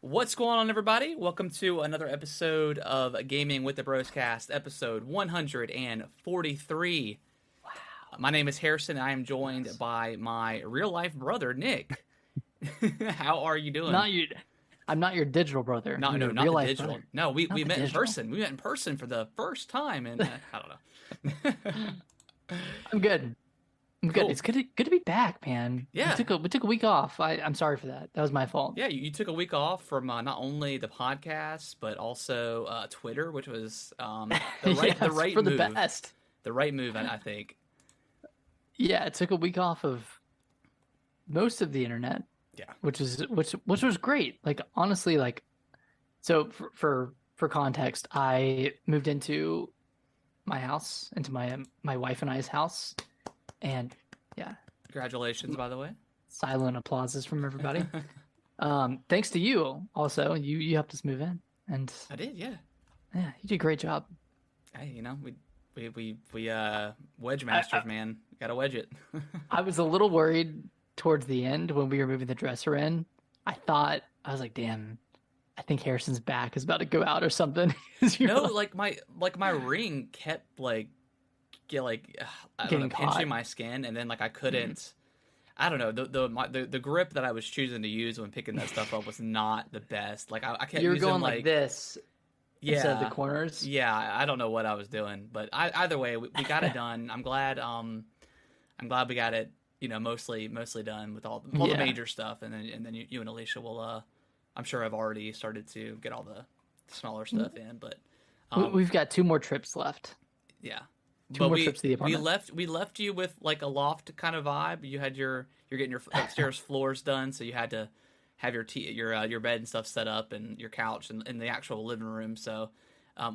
What's going on, everybody? Welcome to another episode of Gaming with the Broscast, episode 143. Wow. My name is Harrison, and I am joined Yes. by my real life brother, Nick. How are you doing? Not you. I'm not your digital brother. No, I'm no, your not real the life digital. brother. No, we Not the met in digital. person. We met in person for the first time, and I don't know. I'm good. I'm good. Cool. It's good to be back, man. We Yeah. took a week off. I'm sorry for that. That was my fault. Yeah, you took a week off from not only the podcast but also Twitter, which was the right the Yes, right for the move. best. The right move, I think. Yeah, I took a week off of most of the internet, Yeah. which was great. Like honestly, like so for context, I moved into my house, into my wife and I's house, and yeah, Congratulations, by the way. silent applauses from everybody. Thanks to you also. You helped us move in, and I did, yeah. yeah, you did a great job. Hey, we wedge I, masters, man. Gotta wedge it. I was a little worried towards the end when we were moving the dresser in. I was like, damn, I think Harrison's back is about to go out or something. 'Cause you're No, like like my ring kept I don't know, getting caught. pinching my skin, and then like I couldn't. I don't know, the grip that I was choosing to use when picking that stuff up was not the best. Like I kept You were using going like this instead of the yeah, corners. yeah. I don't know what I was doing, but either way, we got it done. I'm glad we got it. Mostly done with all the Yeah, major stuff, and then you and Alicia will. I'm sure I've already started to get all the smaller stuff in, but um, we've got two more trips left. yeah. Two But more we trips to the we apartment. left you with like a loft kind of vibe. You're getting your upstairs floors done, so you had to have your bed and stuff set up, and your couch and in the actual living room. So,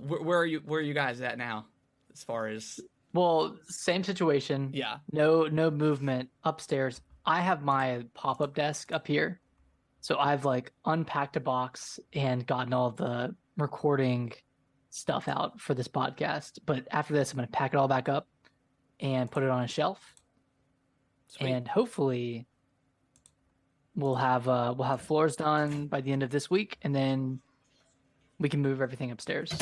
where are you guys at now, as far as Well, same situation. yeah. No movement upstairs. I have my pop-up desk up here. So I've like unpacked a box and gotten all the recording stuff out for this podcast. But after this, I'm going to pack it all back up and put it on a shelf. Sweet. And hopefully we'll have floors done by the end of this week, and then we can move everything upstairs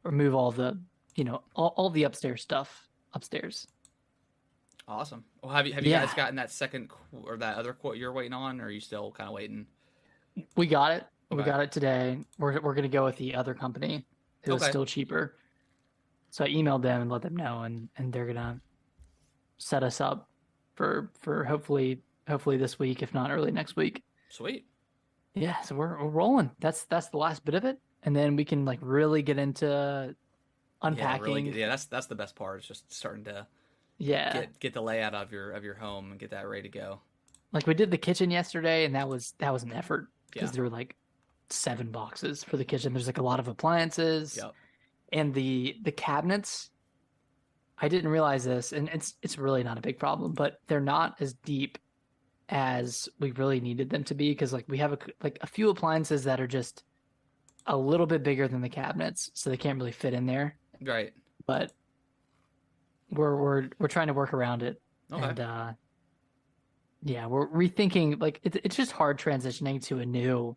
or move all the all the upstairs stuff upstairs. Awesome. Well, have you Yeah, guys gotten that second or that other quote you're waiting on, or are you still kind of waiting? we got it. We Okay. got it today. We're gonna go with the other company. It was Okay. still cheaper. So I emailed them and let them know, and they're gonna set us up for hopefully this week, if not early next week. Sweet. Yeah, so we're rolling. That's the last bit of it, and then we can like really get into Yeah. Really. unpacking. Yeah. That's the best part. Is just starting to Yeah, get the layout of your home and get that ready to go. like we did the kitchen yesterday, and that was an effort Yeah. because there were like 7 boxes for the kitchen. There's like a lot of appliances, Yep. and the cabinets. I didn't realize this, and it's really not a big problem, but they're not as deep as we really needed them to be because like we have a few appliances that are just a little bit bigger than the cabinets, so they can't really fit in there. Right. But we're trying to work around it, Okay. and yeah, we're rethinking. Like it's just hard transitioning to a new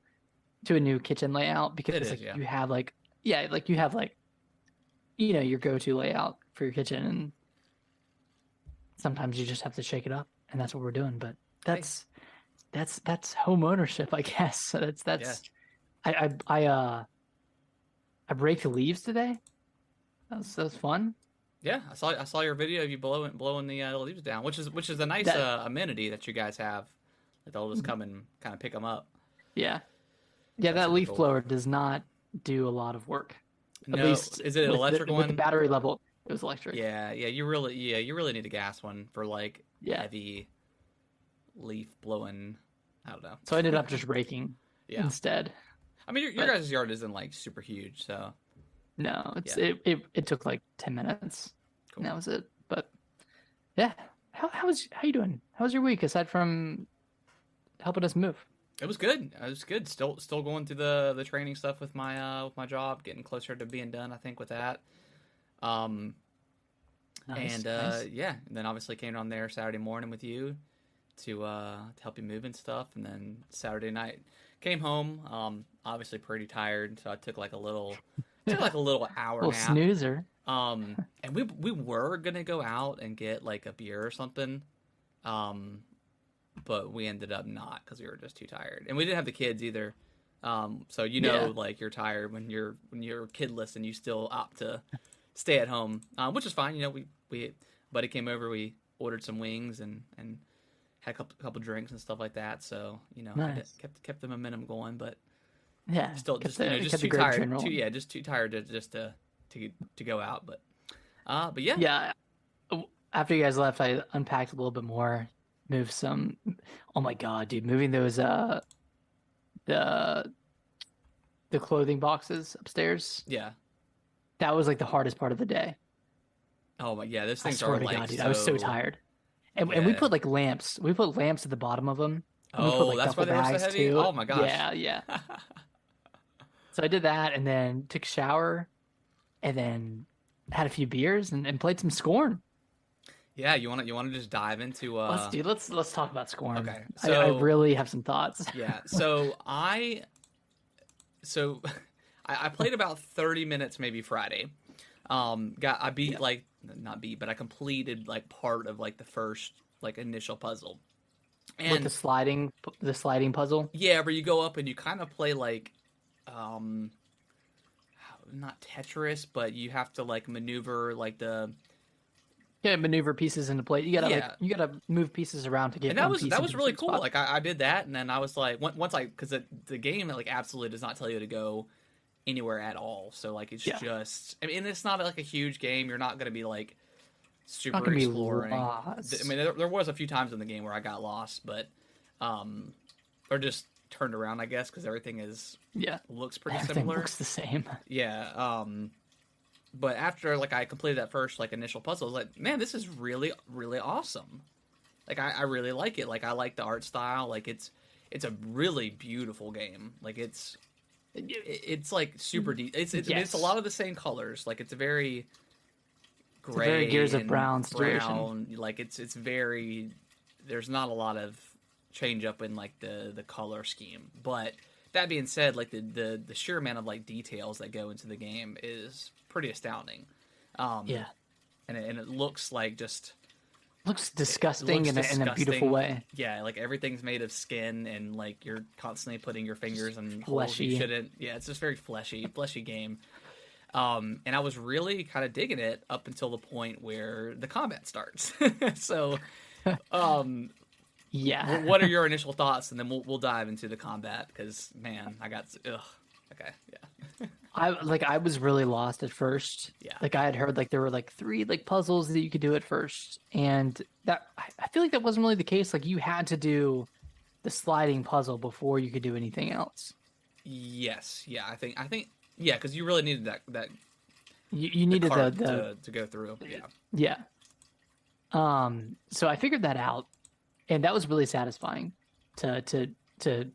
kitchen layout It because is. like Yeah. you have like yeah, like you have like your go-to layout for your kitchen, and sometimes you just have to shake it up, and that's what we're doing. But Hey. that's home ownership, I guess. So Yeah. that's I raked leaves today. That was fun. Yeah, I saw your video of you blowing the leaves down, which is a nice That amenity that you guys have. That they'll just come and kind of pick them up. yeah. Yeah, That's that super leaf cool. blower does not do a lot of work. At No, least is it an electric with the one? battery level, it was electric. You really need a gas one for like Yeah. heavy leaf blowing. I don't know. So I ended up just raking Yeah, instead. I mean your But guys' yard isn't like super huge, so no, yeah, it took like 10 minutes, and cool. that was it. But yeah, how you doing? How was your week aside from helping us move? It was good. It was good. Still going through the training stuff with my job, getting closer to being done. I think with that. Um, Nice, and nice. yeah, and then obviously came on there Saturday morning with you. to help you move and stuff. And then Saturday night came home, obviously pretty tired, so I took like a little hour Little nap. snoozer. And we were gonna go out and get like a beer or something, but we ended up not because we were just too tired, and we didn't have the kids either. So like you're tired when you're kidless and you still opt to stay at home, which is fine. We buddy came over, we ordered some wings and had a couple drinks and stuff like that. So Nice. kept the momentum going, but Yeah, still kept just the too tired. grapes rolling. Just too tired to go out. But yeah, Yeah. After you guys left, I unpacked a little bit more, moved some. Oh my God, dude, moving those the the clothing boxes upstairs. yeah. That was like the hardest part of the day. Oh my, yeah, those I things swear are to like God, dude, I was so tired. And we yeah. put like lamps. We put lamps at the bottom of them, and we put Oh, like that's why duffel they were so bags heavy. too. Oh my gosh. Yeah, yeah. So I did that, and then took a shower, and then had a few beers and played some Scorn. Yeah, you wanna just dive into Let's talk about Scorn. okay. I So really have some thoughts. yeah, so I played about 30 minutes maybe Friday. I beat Yeah. like not beat, but I completed like part of like the first like initial puzzle. With And the sliding puzzle. yeah, where you go up and you kind of play like um not Tetris, but you have to like maneuver like the Yeah, maneuver pieces into place. yeah. You gotta move pieces around to get And one piece that into was a really certain cool. spot. Like I did that, and then I was like, once because the game like absolutely does not tell you to go anywhere at all. So like it's Yeah, just, I mean, it's not like a huge game. You're not gonna be like not super gonna be exploring. I lost. mean, there was a few times in the game where I got lost, but um, or just turned around, I guess, because everything Yeah, looks pretty everything similar. looks the same. Yeah. But after like I completed that first like initial puzzle, I was like, man, this is really really awesome. Like I really like it. Like I like the art style. Like it's a really beautiful game. Like it's like super deep. I mean, it's a Yes, lot of the same colors. Like it's a very it's a very gray Gears of and Brown situation. brown. Like it's very. There's not a lot of change up in like the color scheme. But that being said, like the sheer amount of like details that go into the game is pretty astounding. Um, Yeah, and it looks like just looks it disgusting looks in a beautiful disgusting. way. Yeah, like everything's made of skin, and like you're constantly putting your fingers in holes you Fleshy. shouldn't. Yeah, it's just very fleshy game. And I was really kind of digging it up until the point where the combat starts. So, um, Yeah. what are your initial thoughts, and then we'll dive into the combat because man, ugh. Okay, yeah, I was really lost at first. yeah, Like I had heard like there were like three like puzzles that you could do at first, and I feel like that wasn't really the case. Like you had to do the sliding puzzle before you could do anything else. yes, yeah. I think yeah, because you really needed that You the needed cart the to go through. Yeah, yeah. So I figured that out, and that was really satisfying to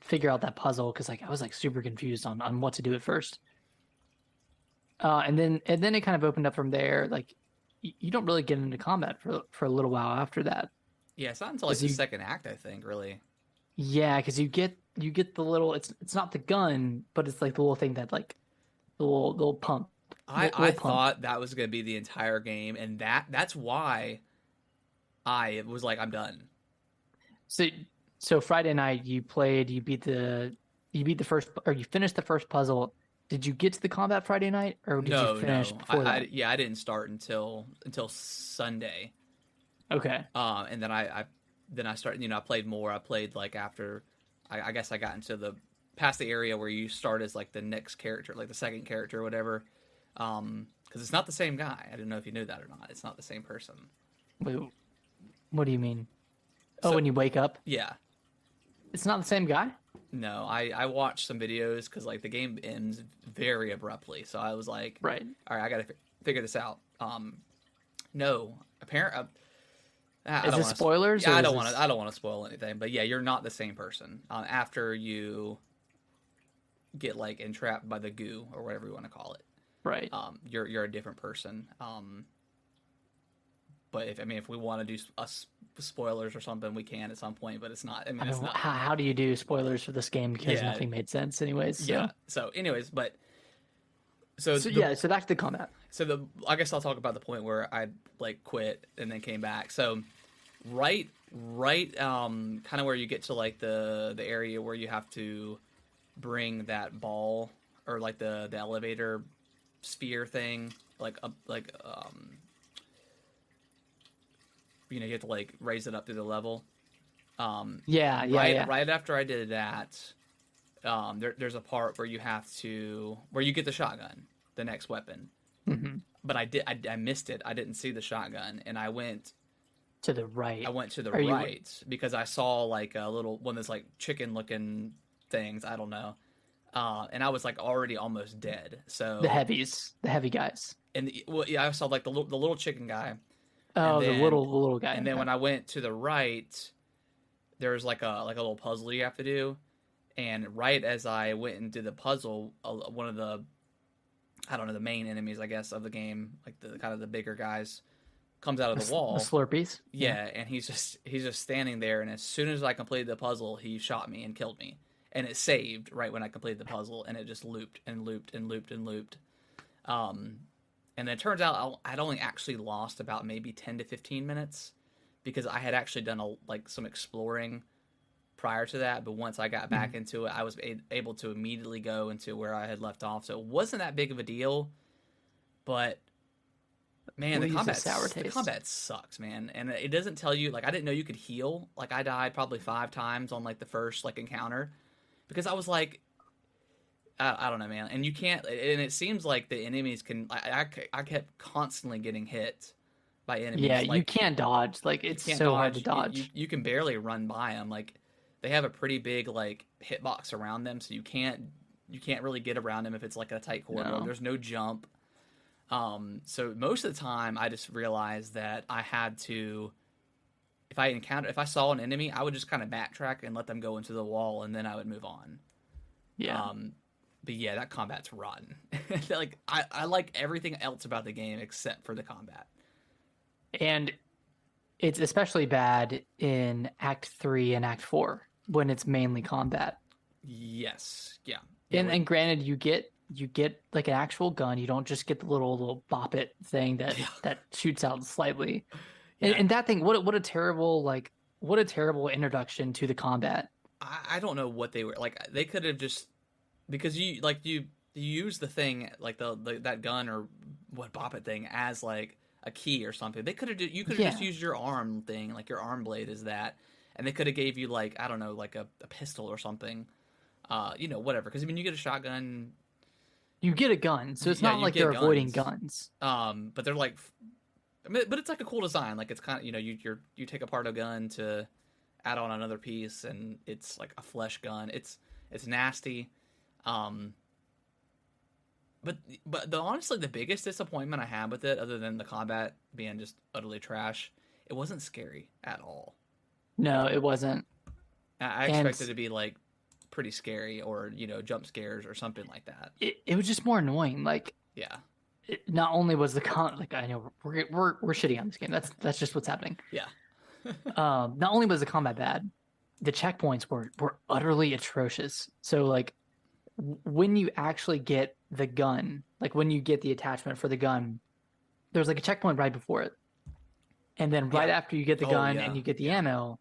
figure out that puzzle because like I was like super confused on what to do at first. And then it kind of opened up from there. Like you don't really get into combat for a little while after that. yeah. It's not until like Because the you second act, I think, really. Yeah, because you get the little it's not the gun, but it's like the little thing that like the little pump. I Little pump. thought that was going to be the entire game, and that's why I was like, I'm done. So Friday night you beat the first or you finished the first puzzle. Did you get to the combat Friday night or did you No, finish no, before that? yeah, I didn't start until Sunday. Okay. And then I started. I played more. I played like after. I guess I got into the past the area where you start as like the next character, like the second character or whatever. Because it's not the same guy. I didn't know if you knew that or not. It's not the same person. Wait, what do you mean? So, When you wake up, yeah. it's not the same guy? No, I watched some videos because like the game ends very abruptly. So I was like, Right. all right, I got to figure this out. No, apparently. Is this spoilers? Yeah, Or I is don't want this... to. I don't want to spoil anything, but yeah, you're not the same person after you get like entrapped by the goo or whatever you want to call it. Right. You're a different person. But if we want to do spoilers or something, we can at some point. But it's not. I mean, it's not. How do you do spoilers for this game because Yeah, nothing made sense anyways? So. yeah. So, anyways, but So back to the combat. I guess I'll talk about the point where I like quit and then came back. So right, kind of where you get to like the area where you have to bring that ball or like the elevator sphere thing, you have to like raise it up through the level. Right after I did that, there's a part where you get the shotgun, the next weapon. Mm-hmm. But I missed it. I didn't see the shotgun, and I went to the right. I went to the right because I saw like a little one of those like chicken looking things. I don't know. And I was like already almost dead. So the heavy guys. And I saw like the little chicken guy. Oh, the little guy. And then when I went to the right, there's like a little puzzle you have to do. And right as I went and did the puzzle, one of the main enemies, I guess, of the game, like the kind of the bigger guys, comes out of the wall. The Slurpees. Yeah, and he's just standing there. And as soon as I completed the puzzle, he shot me and killed me. And it saved right when I completed the puzzle, and it just looped and looped and looped and looped. And then it turns out I'd only actually lost about maybe 10 to 15 minutes because I had actually done some exploring prior to that. But once I got back into it, I was able to immediately go into where I had left off. So it wasn't that big of a deal. But man, the combat sucks, man. And it doesn't tell you, like, I didn't know you could heal. Like, I died probably 5 times on like the first like encounter because I was like, I don't know, man. And you can't, and it seems like the enemies can, I kept constantly getting hit by enemies. Yeah, like, you can't dodge. Like, it's so hard to dodge. You can barely run by them. Like, they have a pretty big, like, hitbox around them, so you can't really get around them if it's like a tight corridor. No. There's no jump. So most of the time, I just realized that I had to, if I saw an enemy, I would just kind of backtrack and let them go into the wall, and then I would move on. Yeah. But yeah, that combat's rotten. Like, I like everything else about the game except for the combat. And it's especially bad in Act 3 and Act 4 when it's mainly combat. Yes. Yeah. And granted, you get like an actual gun. You don't just get the little bop it thing that shoots out slightly. Yeah. And that thing, what a terrible introduction to the combat. I don't know what they were like. They could have just, because you use the thing like that gun or what bop it thing as like a key or something. They could have just used your arm thing, like your arm blade is that, and they could have gave you like, I don't know, like a pistol or something, whatever. Because I mean, you get a shotgun, you get a gun, so it's not like they're avoiding guns. But they're like, but it's like a cool design. Like, it's kind of, you take apart a gun to add on another piece, and it's like a flesh gun. It's nasty. But honestly, the biggest disappointment I had with it, other than the combat being just utterly trash, it wasn't scary at all. No, it wasn't. I expected it to be like pretty scary, or jump scares or something like that. It was just more annoying. Like, yeah. Not only was like, I know we're shitting on this game. That's just what's happening. Yeah. Not only was the combat bad, the checkpoints were utterly atrocious. So like, when you actually get the gun, like when you get the attachment for the gun, there's like a checkpoint right before it. And then right after you get the gun and you get the ammo,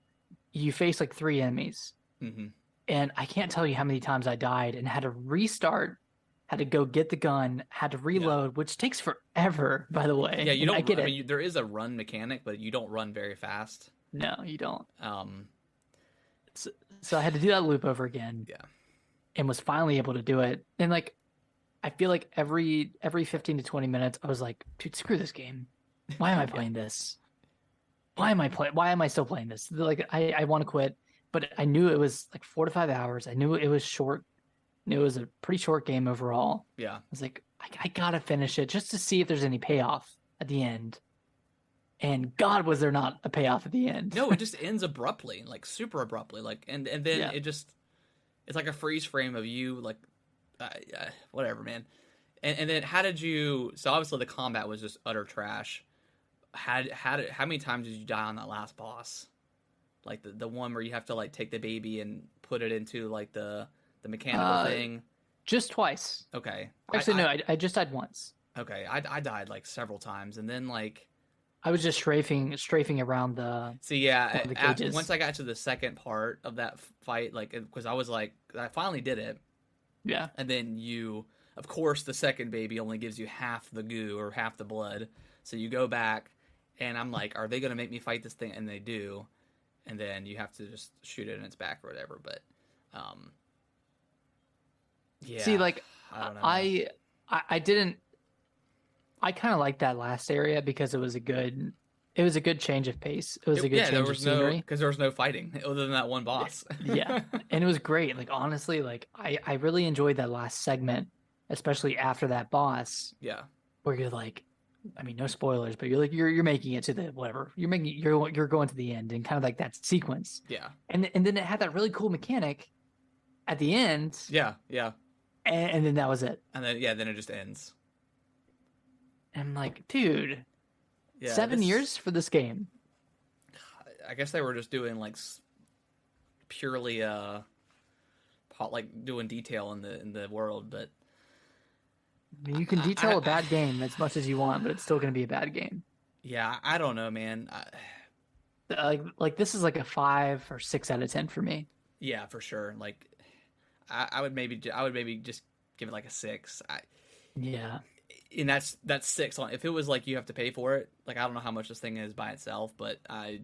you face like 3 enemies. Mm-hmm. And I can't tell you how many times I died and had to restart, had to go get the gun, had to reload, which takes forever, by the way. Yeah, you don't. I mean, there is a run mechanic, but you don't run very fast. No, you don't. So I had to do that loop over again. Yeah. And was finally able to do it. And like, I feel like every 15 to 20 minutes, I was like, dude, screw this game. Why am I playing this? Why am I still playing this? Like, I want to quit, but I knew it was like 4 to 5 hours. I knew it was short. It was a pretty short game overall. Yeah. I was like, I gotta finish it just to see if there's any payoff at the end. And God, was there not a payoff at the end? No, it just ends abruptly, like super abruptly. Like, and then it's like a freeze frame of you, like, whatever, man. And then how did you? So obviously the combat was just utter trash. how many times did you die on that last boss? Like the one where you have to like take the baby and put it into like the mechanical Uh, thing. just twice. Okay, Actually, no, I just died once. I died like several times, and then like I was just strafing around the see yeah one of the once cages. I got to the second part of that fight, like because I was like I finally did it, Yeah. and then you of course the second baby only gives you half the goo or half the blood, so you go back, and I'm like, are they gonna make me fight this thing? And they do, and then you have to just shoot it in its back or whatever. But um, See, yeah, like I don't know, man. I didn't. I kind of liked that last area because it was a good change of pace. It was a good Yeah, there change of was no scenery. because there was no fighting other than that one Yeah. boss. Yeah. And it was great. Like honestly, like I really enjoyed that last segment, especially after that boss Yeah, where you're like, I mean, no spoilers, but you're making it to the whatever. You're going to the end and kind of like that sequence. yeah, And then it had that really cool mechanic at the end, yeah, and then that was it. and then yeah, then it just ends. And I'm like, dude, Yeah, 7 years for this game. I guess they were just doing like purely like doing detail in the world, but I mean, you can detail a bad game as much as you want, but it's still going to be a bad game. yeah, I don't know, man. Like this is like a 5 or 6 out of 10 for me. Yeah, for sure. Like I would maybe just give it like a six. Yeah, And that's six on. If it was like you have to pay for it, like I don't know how much this thing is by itself, but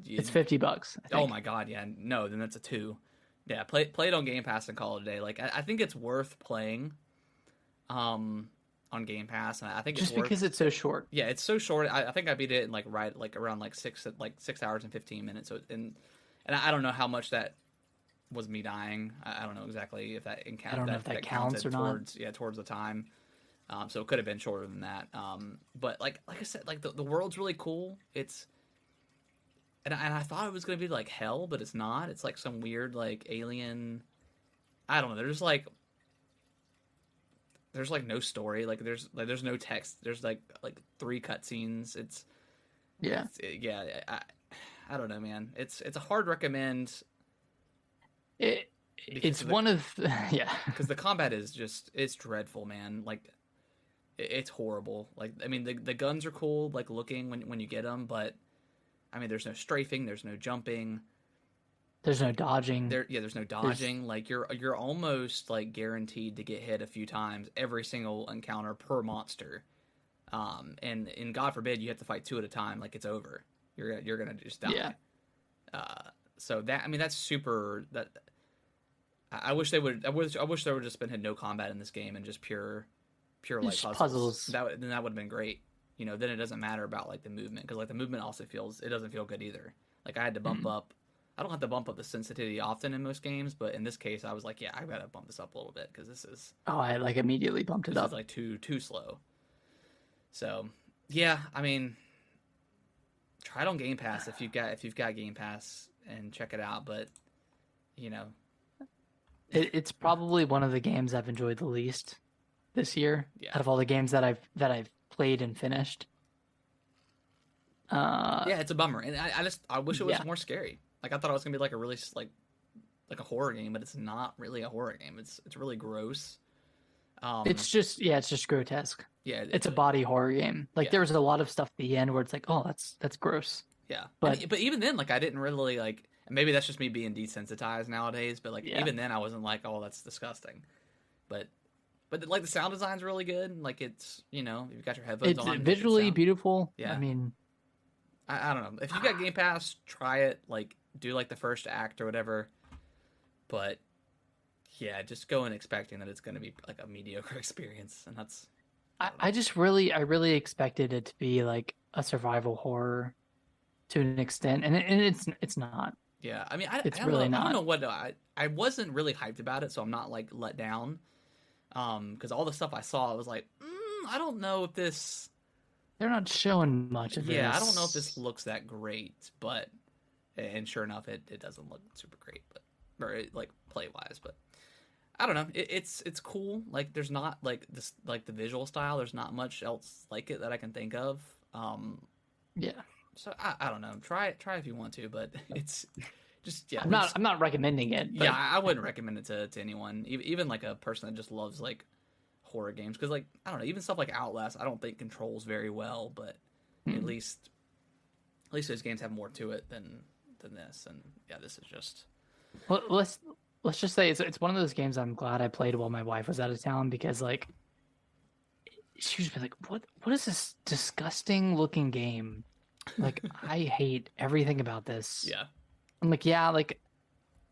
it's $50, I oh think. my god, yeah, no, then that's a two. Yeah, play it on Game Pass and call it a day. Like I think it's worth playing, on Game Pass, and I think it's Just worth. because it's so short. Yeah, it's so short. I think I beat it in like around like 6 hours and 15 minutes. So and I don't know how much that was me dying. I don't know exactly if that I don't know if that counts or not. towards the time. So it could have been shorter than that. But like I said, like the world's really cool. It's and I thought it was gonna be like hell, but it's not. It's like some weird like alien. I don't know. There's like no story. There's no text. There's like three cutscenes. Yeah, Yeah. I don't know, man. It's a hard recommend it because it's one of yeah. because the combat is just it's dreadful, man. Like it's horrible. Like I mean the guns are cool like looking when you get them, but I mean there's no strafing, there's no jumping. There's no dodging. There's no There's dodging. Like you're almost like guaranteed to get hit a few times every single encounter per monster. And God forbid you have to fight two at a time. Like it's over. You're gonna just die. yeah. So that I mean that's super. That I wish they would. I wish there would just been had no combat in this game and just pure like Just puzzles. puzzles. Then that would have been great. Then it doesn't matter about like the movement because like the movement also feels it doesn't feel good either. Like I had to bump Mm. up. I don't have to bump up the sensitivity often in most games, but in this case, I was like, yeah, I gotta bump this up a little bit because Oh, I like immediately bumped it this is up. like too slow. So yeah, I mean, try it on Game Pass if you've got Game Pass and check it out. But you know, It's probably one of the games I've enjoyed the least this year yeah, out of all the games that I've played and finished. yeah, it's a bummer, and I wish it was Yeah, more scary. Like I thought it was gonna be like a really like a horror game, but it's not really a horror game. It's really gross. Um, it's just grotesque. yeah, It's a body horror game. Like yeah, there was a lot of stuff at the end where it's like, oh, that's gross. yeah. But But even then, like I didn't really like. Maybe that's just me being desensitized nowadays. But like yeah, even then, I wasn't like, oh, that's disgusting. But like the sound design's really good. Like it's you've got your headphones it's on. It visually sound, beautiful. I yeah. mean, I don't know if you got Game Pass, try it. Like do like the first act or whatever. But yeah, just go in expecting that it's going to be like a mediocre experience, and that's I don't know. I really expected it to be like a survival horror to an extent, and it's not. Yeah, I mean, I It's don't know. really I don't not. know what I wasn't really hyped about it, so I'm not like let down. Because all the stuff I saw, I was like, I don't know if this. They're not showing much of Yeah, I don't know if this this. looks that great, but and sure enough, it doesn't look super great, but or like play wise, but I don't know. It's cool. Like there's not like the visual style. There's not much else like it that I can think of. Yeah. So I don't know. Try it if you want to, but it's just yeah. I'm not recommending it. But... Yeah, I wouldn't recommend it to anyone, even like a person that just loves like horror games, because like I don't know, even stuff like Outlast, I don't think controls very well, but at least those games have more to it than this, and yeah, this is just. Well, let's just say it's one of those games I'm glad I played while my wife was out of town, because like she was like, what is this disgusting looking game? Like I hate everything about this. Yeah. I'm like, yeah, like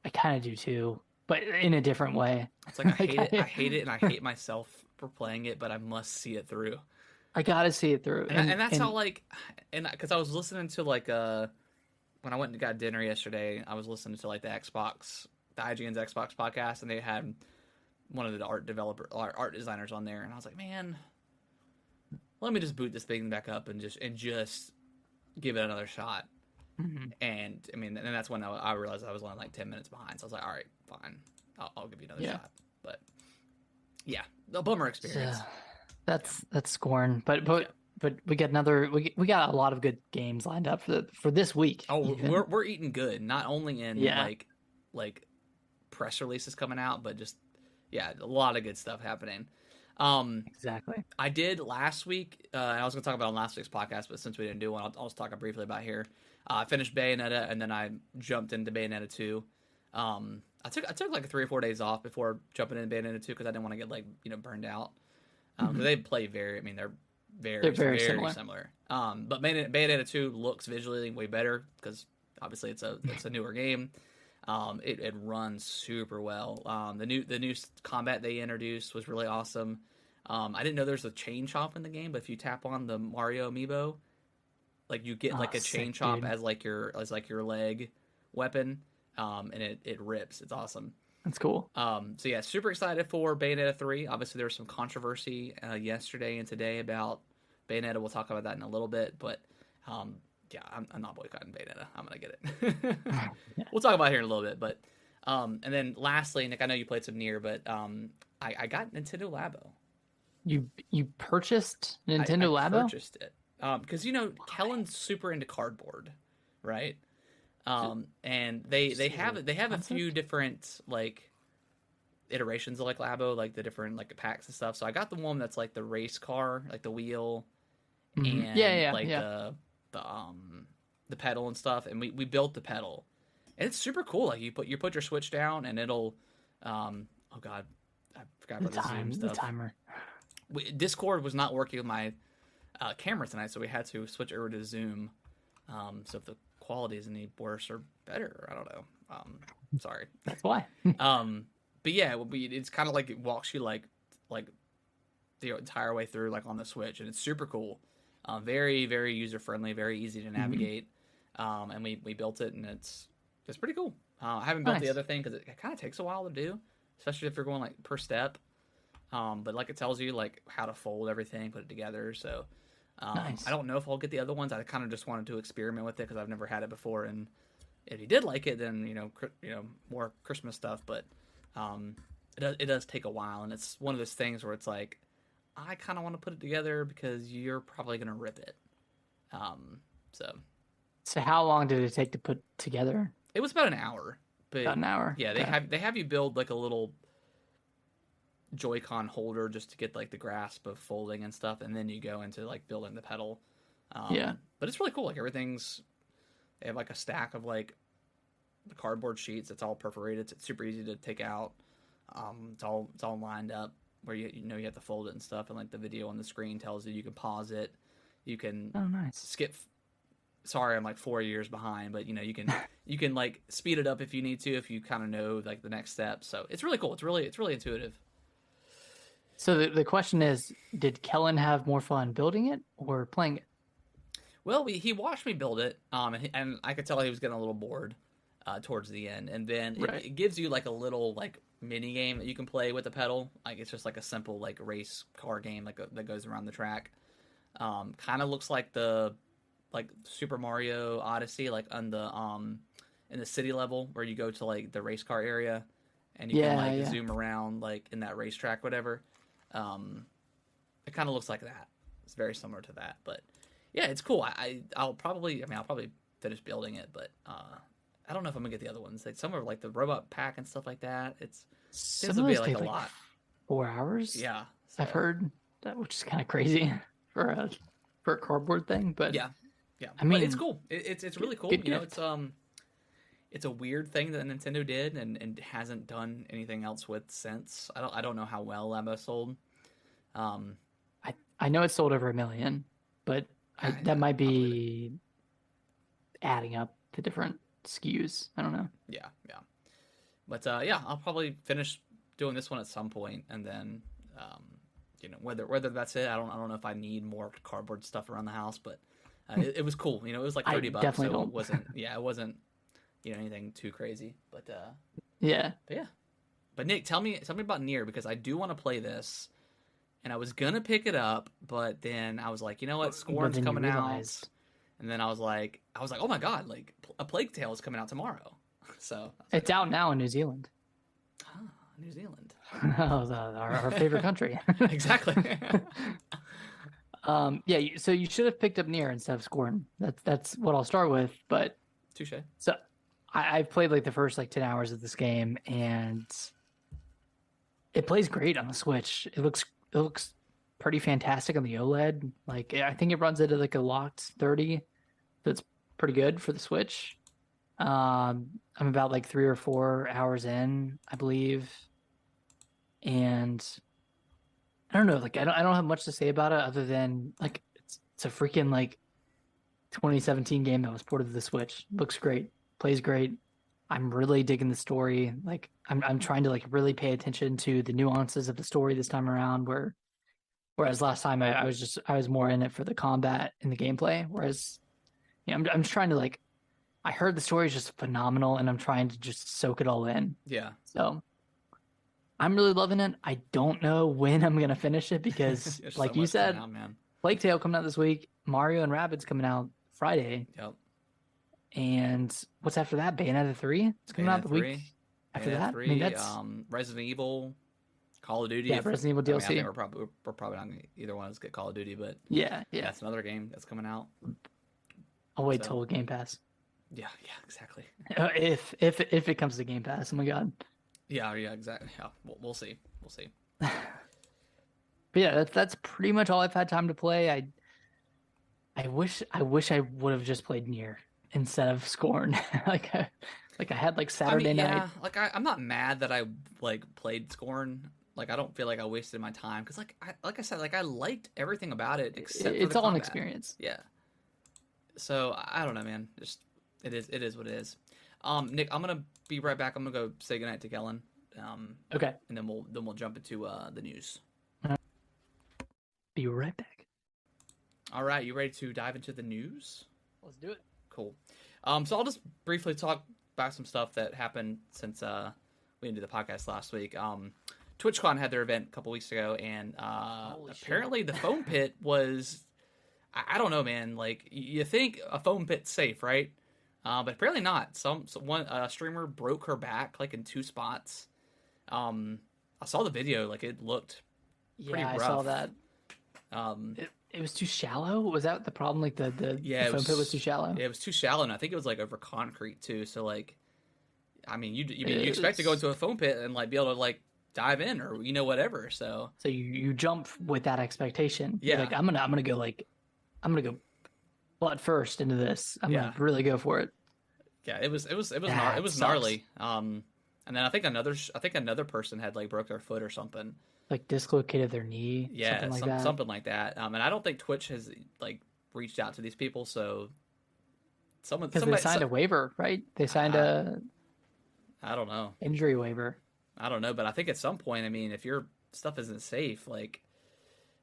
I kind of do too, but in a different way. It's like I hate it. I hate it, and I hate myself for playing it, but I must see it through. I gotta see it through, and that's how like, and because I was listening to like when I went and got dinner yesterday, I was listening to like the IGN's Xbox podcast, and they had one of the art designers on there, and I was like, man, let me just boot this thing back up and just give it another shot. Mm-hmm. And I mean, and that's when I realized I was only like 10 minutes behind, so I was like, all right, fine, I'll give you another shot. But yeah, a bummer experience. That's Scorn, but we got we got a lot of good games lined up for this week. Oh, we're eating good, not only in like press releases coming out, but just a lot of good stuff happening. Exactly. I did last week, and I was going to talk about it on last week's podcast, but since we didn't do one, I'll just talk briefly about here. I finished Bayonetta, and then I jumped into Bayonetta 2. I took like 3 or 4 days off before jumping into Bayonetta 2 because I didn't want to get burned out. They play they're very similar. But Bayonetta 2 looks visually way better because obviously it's a newer game. It runs super well. The new combat they introduced was really awesome. I didn't know there's a chain chomp in the game, but if you tap on the Mario amiibo, like you get like a chain chomp dude. as your leg weapon, and it rips. It's awesome. That's cool. So yeah, super excited for Bayonetta 3. Obviously, there was some controversy yesterday and today about Bayonetta. We'll talk about that in a little bit, but yeah, I'm not boycotting Bayonetta. I'm gonna get it. We'll talk about it here in a little bit, but and then lastly, Nick, I know you played some Nier, but I got Nintendo Labo. You purchased Nintendo Labo? I purchased it because Kellen's super into cardboard, right? And they have a few different like iterations of like Labo, like the different like packs and stuff. So I got the one that's like the race car, like the wheel, and the pedal and stuff. And we built the pedal, and it's super cool. Like you put your Switch down, and it'll oh god, I forgot about the Zoom stuff. The timer. Discord was not working with my camera tonight, so we had to switch over to Zoom. So if the quality is any worse or better, I don't know. Sorry. That's why. But yeah, it's kind of like it walks you like the entire way through, like on the Switch, and it's super cool. Very, very user friendly, very easy to navigate. And we built it, and it's pretty cool. I haven't built the other thing because it kind of takes a while to do, especially if you're going like per step. But like it tells you like how to fold everything, put it together. So I don't know if I'll get the other ones. I kind of just wanted to experiment with it because I've never had it before. And if you did like it, then more Christmas stuff. But it does take a while, and it's one of those things where it's like I kind of want to put it together because you're probably gonna rip it. So how long did it take to put together? It was about an hour. But about an hour. Yeah, they have you build like a little Joy-Con holder just to get like the grasp of folding and stuff, and then you go into like building the pedal. But it's really cool. Like they have like a stack of like the cardboard sheets. It's all perforated. It's super easy to take out. It's all lined up where you have to fold it and stuff, and like the video on the screen tells you can pause it, you can skip. Sorry, I'm like 4 years behind, but you can like speed it up if you need to, if you kind of know like the next step. So it's really cool. It's really intuitive. So the question is, did Kellen have more fun building it or playing it? Well, he watched me build it, and I could tell he was getting a little bored towards the end. And then it gives you like a little like mini game that you can play with the pedal. Like it's just like a simple like race car game that goes around the track. Kind of looks like the Super Mario Odyssey, like on the in the city level where you go to like the race car area, and you can zoom around like in that racetrack, whatever. It kind of looks like that. It's very similar to that, but Yeah, it's cool. I'll probably finish building it, but I don't know if I'm gonna get the other ones. Like some are like the robot pack and stuff like that. Seems Some to of be those like a take like lot. 4 hours. Yeah. I've So heard that, which is kind of crazy for a cardboard thing. But yeah, yeah, I but it's mean, cool. It's good, really cool. good You know, gift. it's a weird thing that Nintendo did and hasn't done anything else with since. I don't know how well Labo sold. Um, I know it sold over 1 million, but that might I'll believe it. be adding up to different SKUs. I don't know. Yeah, yeah. But yeah, I'll probably finish doing this one at some point, and then um, whether that's it. I don't know if I need more cardboard stuff around the house, but it was cool. You know, it was like I $30, definitely so don't. it wasn't anything too crazy. Yeah. But yeah. But Nick, tell me about Nier because I do want to play this, and I was gonna pick it up, but then I was like, you know what, But Scorn's then you coming out, realized and then I was like, oh my god, like a Plague Tale is coming out tomorrow, so I was like, it's out now in New Zealand. ah, New Zealand, Oh, our favorite country. exactly. Yeah. So you should have picked up Nier instead of Scorn. That's what I'll start with. But Touche. so I've played like the first like 10 hours of this game, and it plays great on the Switch. It looks pretty fantastic on the OLED. Like I think it runs at like a locked 30. That's pretty good for the Switch. I'm about like 3 or 4 hours in, I believe, and I don't know. Like I don't have much to say about it other than like it's a freaking like 2017 game that was ported to the Switch. Looks great, plays great. I'm really digging the story. Like I'm trying to like really pay attention to the nuances of the story this time around. Whereas last time I was more in it for the combat and the gameplay. Whereas I'm just trying to like I heard the story is just phenomenal, and I'm trying to just soak it all in. Yeah. So I'm really loving it. I don't know when I'm gonna finish it because, There's so like you much coming said, out, man. Plague Tale coming out this week, Mario and Rabbids coming out Friday, Yep. and what's after that? Bayonetta 3. It's coming out Bayonetta the week 3, after Bayonetta that. I mean, 3, that's Resident Evil, Call of Duty. yeah, Resident Evil I think DLC. we're probably not gonna either one of us get Call of Duty, but Yeah, yeah. that's another game that's coming out. I'll wait So till Game Pass. yeah, exactly. If it comes to Game Pass. Oh my god. Yeah, exactly. Yeah, we'll see. We'll see. But yeah, that's pretty much all I've had time to play. I wish I would have just played Nier instead of Scorn. like I had like I mean, Saturday night. yeah, like I'm not mad that I like played Scorn. Like I don't feel like I wasted my time because like I said, like I liked everything about it except for It's the all an combat. experience. Yeah. So I don't know, man. Just it is what it is. Nick, I'm gonna be right back. I'm gonna go say goodnight to Kellen. Okay. And then we'll jump into the news. Be right back. All right, you ready to dive into the news? Let's do it. Cool. So I'll just briefly talk about some stuff that happened since we didn't do the podcast last week. TwitchCon had their event a couple weeks ago, and apparently the foam pit was, I don't know, man. Like you think a foam pit's safe, right? But apparently not. One streamer broke her back like in 2 spots. I saw the video. Like it looked pretty rough. I saw that. Um, It was too shallow. Was that the problem? Like the foam pit was too shallow. Yeah, it was too shallow, and I think it was like over concrete too. So like, I mean, you expect to go into a foam pit and like be able to like dive in or whatever. So you jump with that expectation. Yeah. You're like I'm gonna go butt first into this. I'm gonna really go for it. Yeah, it was Ah, it was sucks. gnarly. And then I think another person had like broke their foot or something. Like dislocated their knee. Yeah, something like that. something like that. And I don't think Twitch has like reached out to these people. So Because they signed a waiver, right? They signed a I don't know. injury waiver. I don't know, but I think at some point, I mean, if your stuff isn't safe, like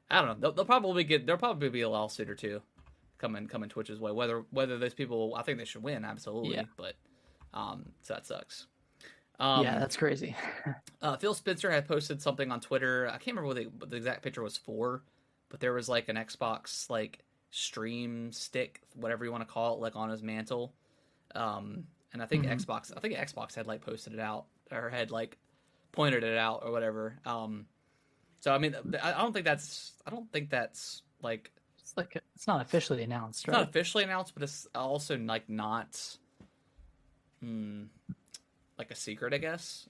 I don't know, there'll probably be a lawsuit or two coming Twitch's way. Whether those people, I think they should win, absolutely. Yeah. But so that sucks. Yeah, that's crazy. Phil Spencer had posted something on Twitter. I can't remember what the exact picture was for, but there was like an Xbox like stream stick, whatever you want to call it, like on his mantle. And I think Xbox had like posted it out or had like pointed it out or whatever. So I mean, I don't think that's like it's not officially announced, It's not right? officially announced, but it's also like not like a secret, I guess.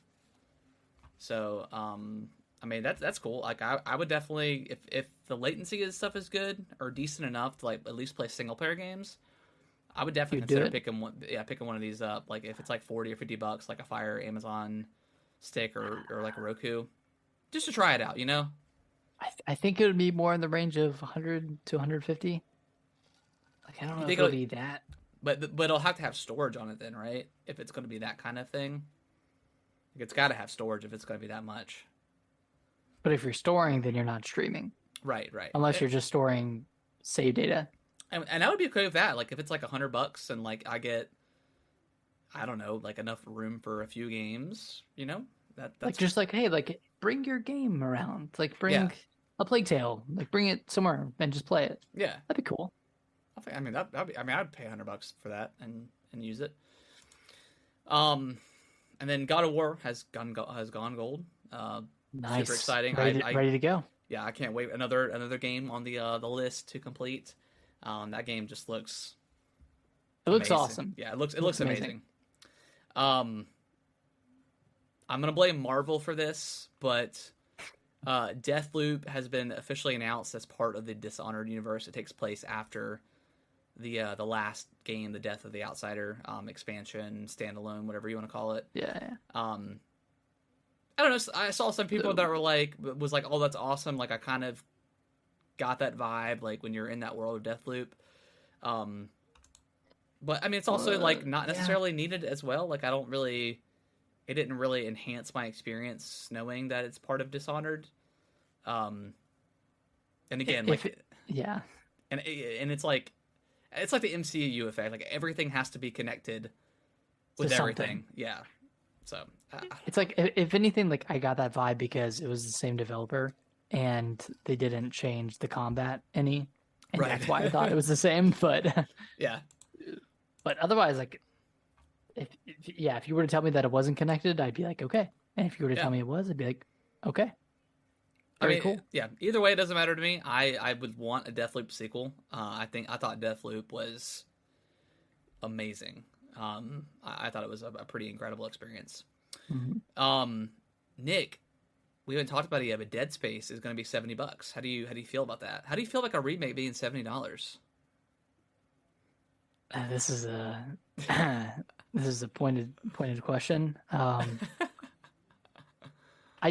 So, I mean that's cool. Like I would definitely if the latency and stuff is good or decent enough to like at least play single player games, I would definitely You'd do consider it. picking one of these up. Like if it's like 40 or $50, like a Fire Amazon stick or like a Roku, just to try it out. I think it would be more in the range of 100 to 150. Like I don't You know if think, it'll be that. but it'll have to have storage on it then, right? If it's going to be that kind of thing, like it's got to have storage if it's going to be that much. But if you're storing, then you're not streaming, Right, right. unless you're just storing save data. And I would be okay with that. Like if it's like $100 and like I get, I don't know, like enough room for a few games, Like that's just like, hey, like bring your game around. Like yeah, bring a Plague Tale. Like bring it somewhere and just play it. yeah. That'd be cool. I mean that'd be, I mean I'd pay $100 for that and use it. Um, and then God of War has gone gold. Nice. Super exciting. Ready to go. Yeah, I can't wait. Another game on the list to complete. That game just looks It looks amazing. awesome. Yeah, it looks amazing. I'm gonna blame Marvel for this, but Deathloop has been officially announced as part of the Dishonored universe. It takes place after the last game, the Death of the Outsider expansion, standalone, whatever you want to call it. Yeah. I don't know. I saw some people that were like, oh, that's awesome. Like I kind of got that vibe, like when you're in that world of Deathloop. But I mean, it's also like not necessarily needed as well. Like it didn't really enhance my experience knowing that it's part of Dishonored. And again, yeah. And it's like the MCU effect. Like everything has to be connected with everything. Yeah. So it's like if anything, like I got that vibe because it was the same developer and they didn't change the combat any, and that's why I thought it was the same. But yeah. But otherwise, like if you were to tell me that it wasn't connected, I'd be like, okay. And if you were to tell me it was, I'd be like, okay. Very cool. Yeah. Either way, it doesn't matter to me. I would want a Deathloop sequel. I thought Deathloop was amazing. I thought it was a pretty incredible experience. Mm-hmm. Nick, we haven't talked about it yet, but Dead Space is going to be $70. How do you feel about that? How do you feel like a remake being $70? This is a pointed question. I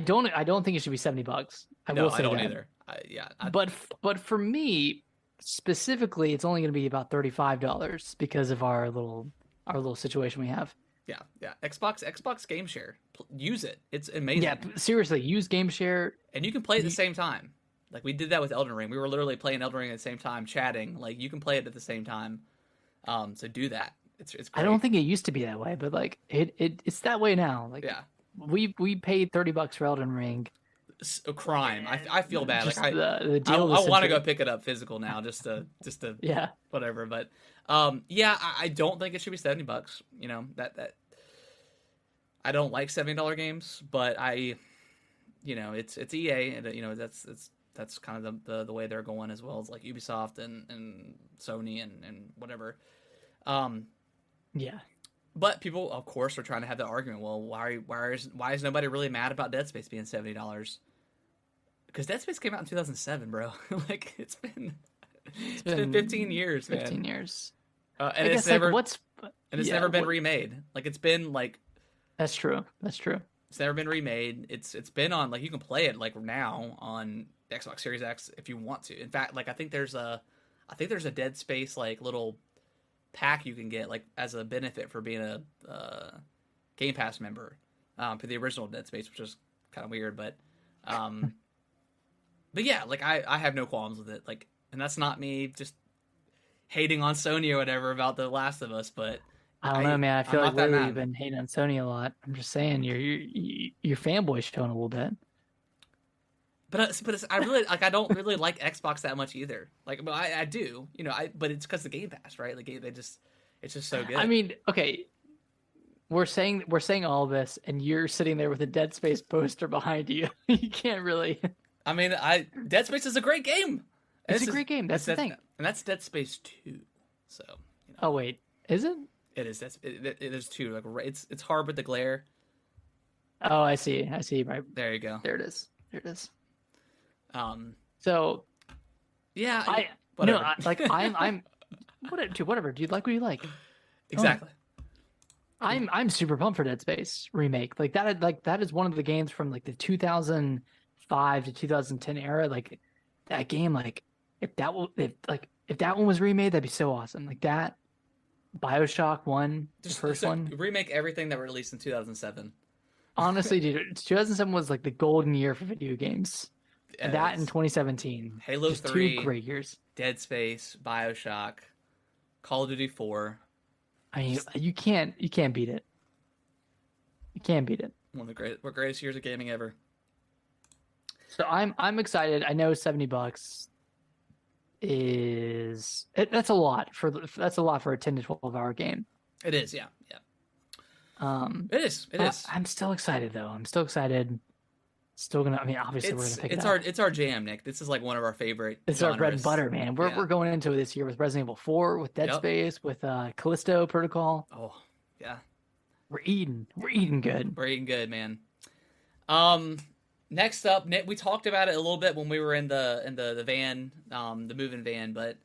don't think it should be $70. I will say I don't that. either. But for me specifically, it's only going to be about $35 because of our little situation we have. Yeah. Xbox Game Share. Use it. It's amazing. Yeah, seriously, use Game Share. And you can play it at the same time. Like we did that with Elden Ring. We were literally playing Elden Ring at the same time, chatting. Like you can play it at the same time. So do that. It's great. I don't think it used to be that way, but like it's that way now. Like we paid $30 for Elden Ring. A crime. I feel bad. Just like the deal I want to go pick it up physical now, just to yeah, whatever. But I don't think it should be $70. You know that I don't like $70 games, but it's EA, and that's kind of the way they're going, as well as like Ubisoft and Sony and whatever. Yeah. But people, of course, are trying to have that argument. Well, why is nobody really mad about Dead Space being $70? Because Dead Space came out in 2007, bro. Like it's been 15 years, 15 years. And it's never been remade. Like it's been like. That's true. It's never been remade. It's been on, like, you can play it like now on Xbox Series X if you want to. In fact, like I think there's a Dead Space like little pack you can get like as a benefit for being a Game Pass member for the original Dead Space, which is kind of weird, but yeah, like I have no qualms with it. Like, and that's not me just hating on Sony or whatever about The Last of Us, but I don't know, man. I feel like lately you've been hating on Sony a lot. I'm just saying, your fanboy showing a little bit. But I really like. I don't really like Xbox that much either. Like, but I do, but it's because the Game Pass, right? Like, it's just so good. I mean, okay, we're saying all this, and you're sitting there with a Dead Space poster behind you. You can't really. I mean, Dead Space is a great game, And It's a great game. That's the thing. And that's Dead Space 2. So, Oh wait, is it? it is. It is 2. Like it's hard with the glare. Oh, I see. I see. Right There you go. there it is. There it is. Um, So yeah, no, whatever. I'm whatever. Do you like what you like? Exactly. I'm super pumped for Dead Space remake. That is one of the games from like the 2005 to 2010 era. Like that game, like if that one was remade, that'd be so awesome. Like that BioShock one, the first one. Remake everything that were released in 2007. Honestly, dude, 2007 was like the golden year for video games. And that in 2017. Halo just 3, 2 great years. Dead Space, BioShock, Call of Duty 4. I mean, you can't beat it. You can't beat it. One of the greatest years of gaming ever. So I'm excited. I know $70 that's a lot for a 10 to 12 hour game. It is, yeah. It is. I'm still excited though. I'm still excited. Still gonna. I mean, obviously we're gonna pick it up. It's our jam, Nick. This is like one of our favorite. It's genres. our bread and butter, man. We're going into it this year with Resident Evil 4, with Dead Space, with Callisto Protocol. Oh, yeah. We're eating good. We're eating good, man. Next up, Nick, we talked about it a little bit when we were in the van, the moving van, but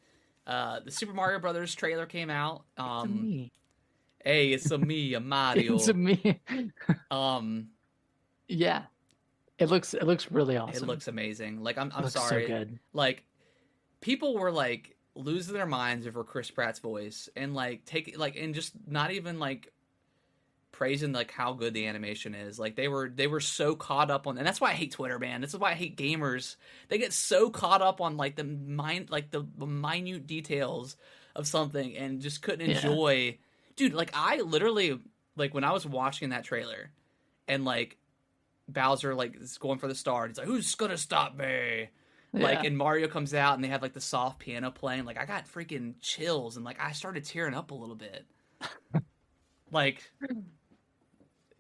the Super Mario Brothers trailer came out. It's a me. Hey, it's a me, a Mario. It's a me. Yeah. It looks really awesome. It looks amazing. Like I'm looks sorry. So good. Like people were like losing their minds over Chris Pratt's voice and and just not even like praising like how good the animation is. Like they were so caught up on, and that's why I hate Twitter, man. This is why I hate gamers. They get so caught up on like the minute details of something and just couldn't enjoy. Dude, like I literally like when I was watching that trailer and like Bowser like is going for the star. He's like, "Who's gonna stop me?" Yeah. Like, and Mario comes out and they have like the soft piano playing. Like, I got freaking chills and like I started tearing up a little bit, like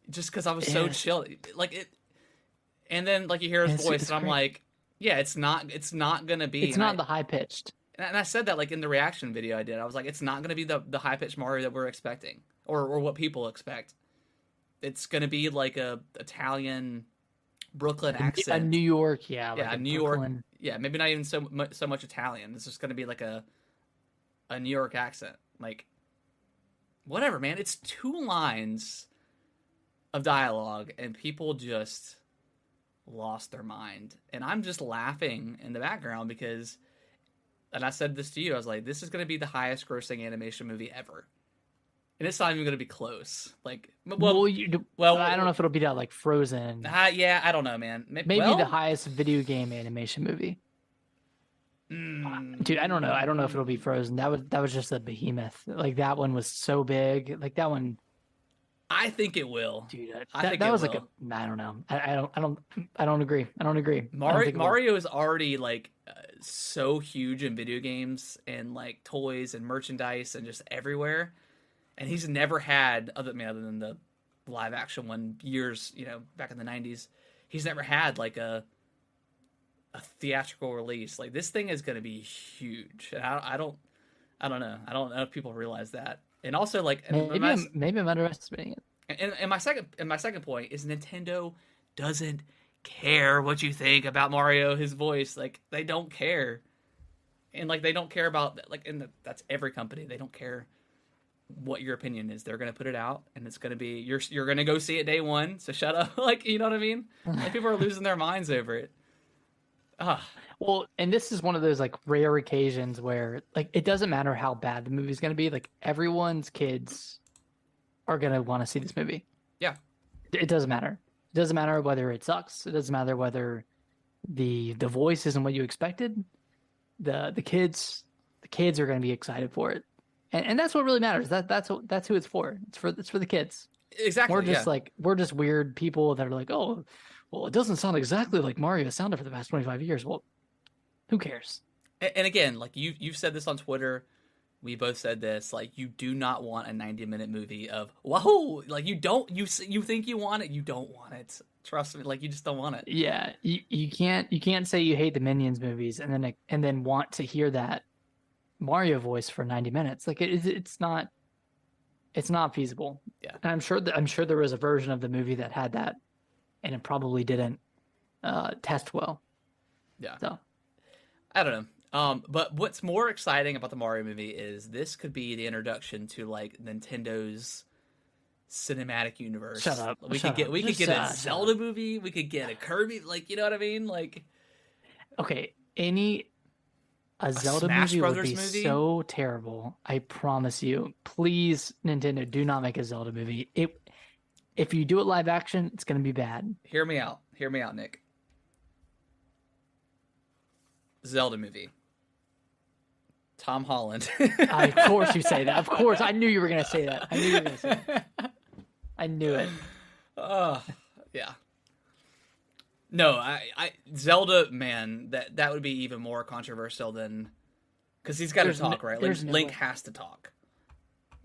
just because I was so chill. Like it, and then like you hear his voice, and I'm like, "Yeah, it's not gonna be." It's not the high pitched. And I said that like in the reaction video I did. I was like, "It's not gonna be the high pitched Mario that we're expecting, or what people expect." It's gonna be like a Italian Brooklyn accent, a New York, like a New Brooklyn. York, maybe not even so much Italian. It's just gonna be like a New York accent, like whatever, man. It's 2 lines of dialogue, and people just lost their mind, and I'm just laughing in the background because, and I said this to you, I was like, this is gonna be the highest grossing animation movie ever. And it's not even going to be close. Like, I don't know if it'll beat out like Frozen. Yeah, I don't know, man. Maybe the highest video game animation movie. Dude, I don't know. I don't know if it'll be Frozen. That was just a behemoth. Like that one was so big. Like that one. I think it will. Dude, that was like I don't know. I don't agree. I don't agree. Mario is already like so huge in video games and like toys and merchandise and just everywhere. And he's never had, other than the live action one years, back in the 90s, he's never had like a theatrical release. Like this thing is going to be huge. And I don't know. I don't know if people realize that. And also like maybe I'm underestimating it. And my second point is Nintendo doesn't care what you think about Mario, his voice. Like they don't care. And like they don't care about like that's every company. They don't care what your opinion is. They're gonna put it out, and it's gonna be you're gonna go see it day one. So shut up, like you know what I mean? Like people are losing their minds over it. Well, and this is one of those like rare occasions where like it doesn't matter how bad the movie's gonna be. Like everyone's kids are gonna want to see this movie. Yeah, it doesn't matter. It doesn't matter whether it sucks. It doesn't matter whether the voice isn't what you expected. The kids are gonna be excited for it. And that's what really matters. That's who it's for. It's for the kids. Exactly. We're just weird people that are like, oh, well, it doesn't sound exactly like Mario sounded for the past 25 years. Well, who cares? And again, like you've said this on Twitter, we both said this. Like you do not want a 90-minute movie of whoa. Like you think you want it, you don't want it. Trust me, like you just don't want it. Yeah, you can't say you hate the Minions movies and then want to hear that Mario voice for 90 minutes. Like it's not feasible. Yeah, And I'm sure there was a version of the movie that had that, and it probably didn't test well. yeah. So I don't know. But what's more exciting about the Mario movie is this could be the introduction to like Nintendo's cinematic universe. shut up. We Shut could get up. we could Just get a shut Zelda up. movie. We could get a Kirby. Like you know what I mean? Like Okay, a a Zelda Smash movie would Brothers be movie. so terrible. I promise you. Please, Nintendo, do not make a Zelda movie. If you do it live action, it's going to be bad. Hear me out. Hear me out, Nick. Zelda movie. Tom Holland. Of course you say that. Of course, I knew you were going to say that. I knew you were going to say that. I knew it. Yeah. No, I Zelda, man, that would be even more controversial than because he's got to talk, right? Link has to talk.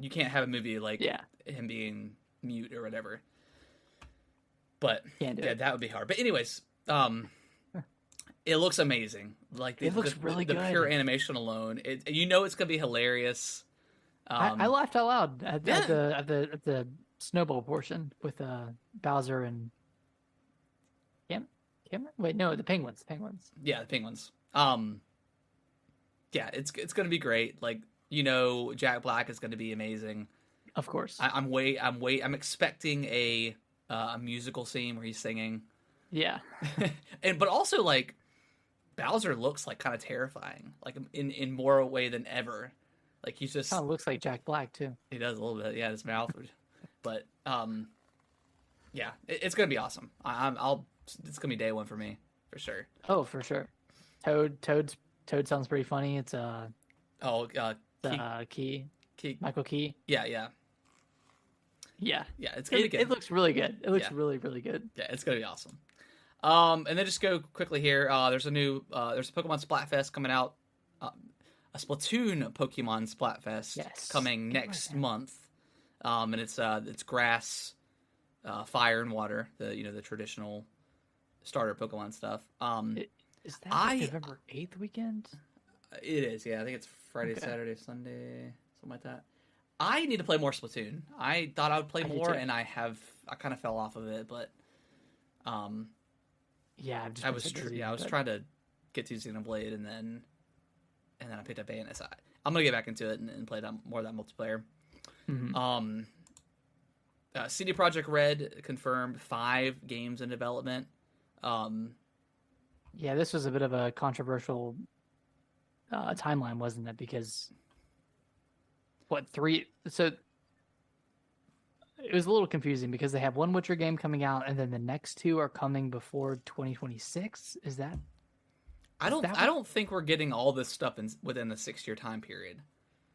You can't have a movie like him being mute or whatever. But that would be hard. But anyways, it looks amazing. Like it looks really good. The pure animation alone, you know it's gonna be hilarious. I laughed out loud at the snowball portion with Bowser and Cameron. Wait, no, the penguins. Yeah, the penguins. Yeah, it's gonna be great. Like Jack Black is gonna be amazing. Of course. I'm expecting a musical scene where he's singing. Yeah. but also like Bowser looks like kind of terrifying, like in more a way than ever. Like he's just kind of looks like Jack Black too. He does a little bit, yeah, his mouth. But yeah, it's gonna be awesome. It's gonna be day one for me for sure. Oh, for sure. Toad sounds pretty funny. It's Key. Michael Key. Yeah. It's gonna be good. It looks really good. It looks really, really good. Yeah, it's gonna be awesome. And then just go quickly here. There's a Pokemon Splatfest coming out. A Splatoon Pokemon Splatfest coming next month. And it's grass, fire, and water. The traditional starter Pokemon stuff. Is that November 8th weekend? It is. Yeah, I think it's Friday, Saturday, Sunday, something like that. I need to play more Splatoon. I thought I would play more, and I kind of fell off of it, but I was trying to get to Xenoblade, and then I picked up Bayonetta. I'm gonna get back into it and play more of that multiplayer. Mm-hmm. CD Projekt Red confirmed 5 games in development. This was a bit of a controversial timeline, wasn't it? Because 3? So it was a little confusing because they have one Witcher game coming out, and then the next 2 are coming before 2026. Is that? I don't think we're getting all this stuff within the 6-year time period.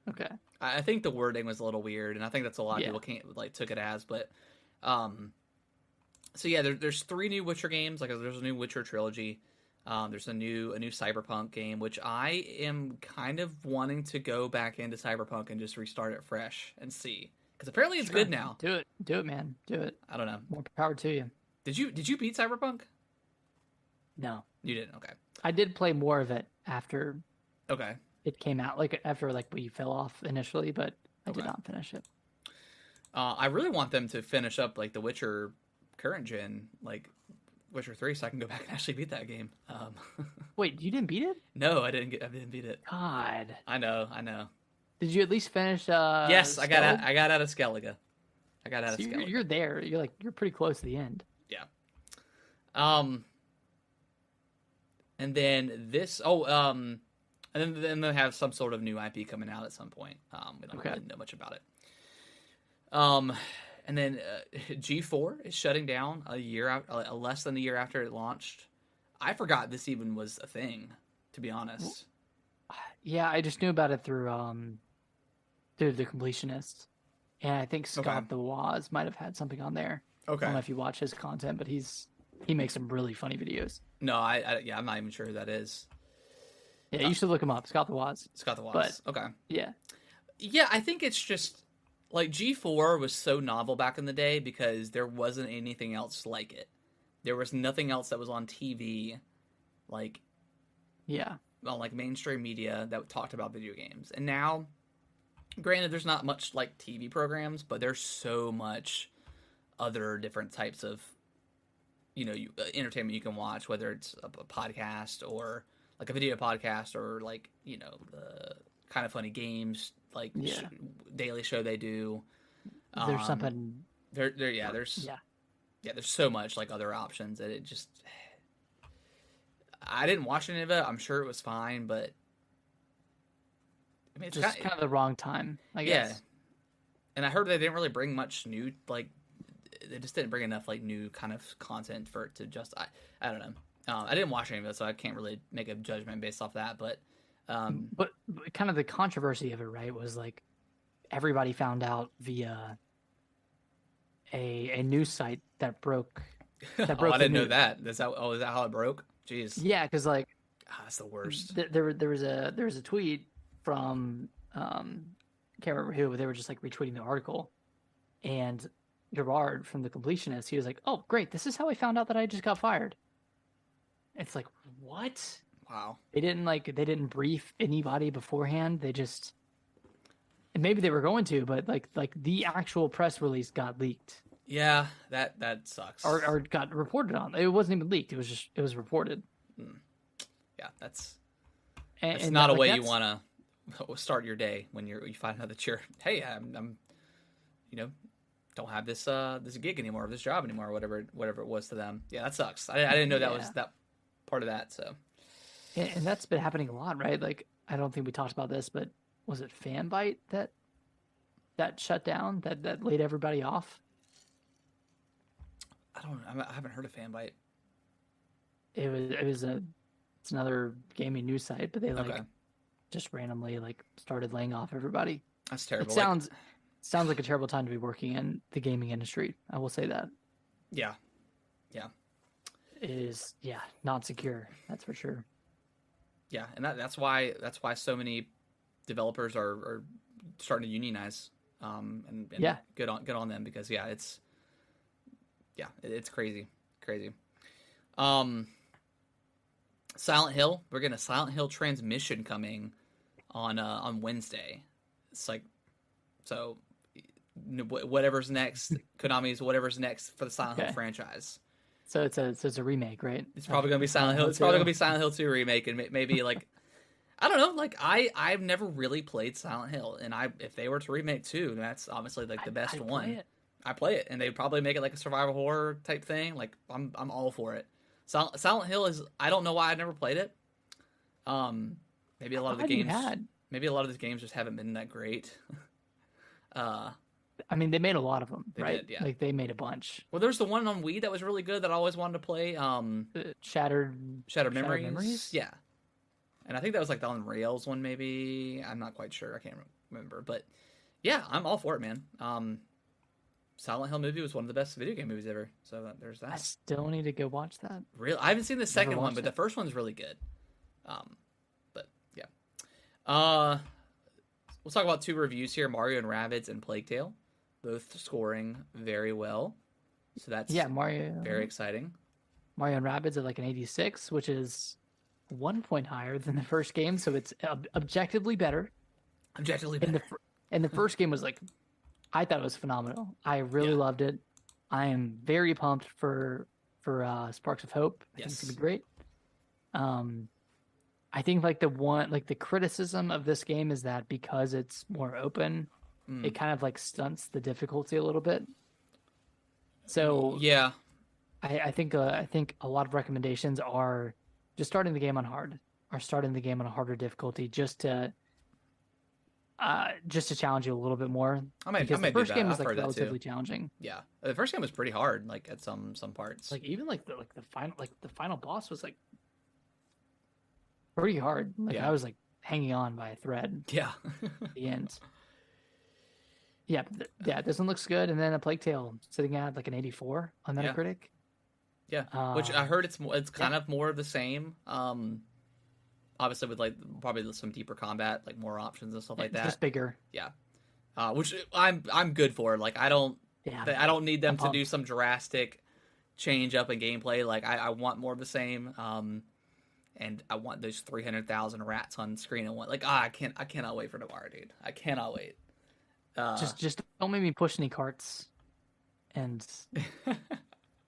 Okay. I think the wording was a little weird, and I think that's a lot of people took it as. But, so yeah, there's 3 new Witcher games. Like there's a new Witcher trilogy. There's a new Cyberpunk game, which I am kind of wanting to go back into Cyberpunk and just restart it fresh and see, because apparently it's good now. Do it, man. Do it. I don't know. More power to you. Did you beat Cyberpunk? No, you didn't. Okay. I did play more of it after. Okay. It came out after we fell off initially, but I did not finish it. I really want them to finish up the Witcher current gen, Witcher 3, so I can go back and actually beat that game. Wait, you didn't beat it? No, I didn't beat it. God. I know. Did you at least finish? Yes, I got out of Skellige. You're there. You're pretty close to the end. Yeah. And then this. And then they have some sort of new IP coming out at some point. We don't really know much about it. And then G4 is shutting down less than a year after it launched. I forgot this even was a thing, to be honest. Yeah, I just knew about it through The Completionist, and I think Scott the Woz might have had something on there. Okay. I don't know if you watch his content, but he makes some really funny videos. No, I'm not even sure who that is. Yeah, you should look him up, Scott the Woz. Scott the Woz. Okay. Yeah. Yeah, I think it's just G4 was so novel back in the day because there wasn't anything else like it. there was nothing else that was on TV, like Yeah. on like mainstream media that talked about video games. And now, granted, there's not much like TV programs, but there's so much other different types of entertainment you can watch, whether it's a podcast or like a video podcast or like the kind of funny games like daily show they do. There's something there's so much like other options that it just I didn't watch any of it. I'm sure it was fine, but I mean, it's just kind of the wrong time, I guess. Yeah, and I heard they didn't really bring much new, like they just didn't bring enough like new kind of content for it to just. I don't know. I didn't watch any of it, so I can't really make a judgment based off that. But kind of the controversy of it, right, was like everybody found out via a news site that broke. I didn't know that. Is that how it broke? Jeez. Yeah, because like that's the worst. There was a tweet from can't remember who, but they were just like retweeting the article, and Gerard from The Completionist, he was like, "Oh, great! This is how I found out that I just got fired." It's like, what? Wow. They didn't brief anybody beforehand. They just, and maybe they were going to, but like the actual press release got leaked. Yeah, that sucks. Or got reported on. It wasn't even leaked. It was reported. Yeah, that's and not a way you want to start your day when you find out that hey, I'm don't have this gig anymore, or this job anymore, or whatever it was to them. Yeah, that sucks. I didn't know that was that part of that. So, and that's been happening a lot, right? Like, I don't think we talked about this, but was it Fanbyte that shut down, that laid everybody off? I don't know. I haven't heard of Fanbyte. It's another gaming news site, but they just randomly started laying off everybody. That's terrible. It sounds like a terrible time to be working in the gaming industry. I will say that. Yeah. It is, not secure. That's for sure. Yeah, and that's why so many developers are starting to unionize. And good on them, because it's crazy. Silent Hill. We're getting a Silent Hill transmission coming on Wednesday. It's like, so whatever's next, Konami's whatever's next for the Silent Hill franchise. So it's a remake, right? It's probably gonna be Silent Hill. It's probably gonna be Silent Hill 2 remake, and maybe like I don't know. Like I've never really played Silent Hill, and if they were to remake 2, that's obviously like the best one. I play it, and they'd probably make it like a survival horror type thing. Like I'm all for it. Silent Hill is, I don't know why I never played it. Maybe a lot of the games just haven't been that great. I mean, they made a lot of them, right? Did, yeah. Like they made a bunch. Well, there's the one on Wii that was really good that I always wanted to play. Shattered Memories. Yeah, and I think that was like the on rails one. Maybe I'm not quite sure. I can't remember, but yeah, I'm all for it, man. Silent Hill movie was one of the best video game movies ever. So there's that. I still need to go watch that. Really, I haven't seen the second one, but the first one's really good. But yeah. We'll talk about 2 reviews here: Mario and Rabbids and Plague Tale, both scoring very well. So that's Mario, very exciting. Mario and Rabbids at like an 86, which is 1 point higher than the first game, so it's objectively better. And the first game was like, I thought it was phenomenal. I really loved it. I am very pumped for Sparks of Hope. I think it's gonna be great. I think the criticism of this game is that because it's more open, it kind of stunts the difficulty a little bit. So yeah, I think a lot of recommendations are just starting the game on hard, or starting the game on a harder difficulty, just to challenge you a little bit more. The first game was relatively challenging. Yeah, the first game was pretty hard, like at some parts. Like even the final boss was like pretty hard. I was like hanging on by a thread. Yeah, at the end. Yeah, this one looks good. And then a Plague Tale sitting at like an 84 on Metacritic. Yeah, which I heard it's kind of more of the same. Obviously with probably some deeper combat, like more options and stuff like that. Just bigger. Yeah. Which I'm good for. Like I don't need them to do some drastic change up in gameplay. Like I want more of the same. And I want those 300,000 rats on screen. And want like I cannot wait for tomorrow, dude. I cannot wait. Just don't make me push any carts and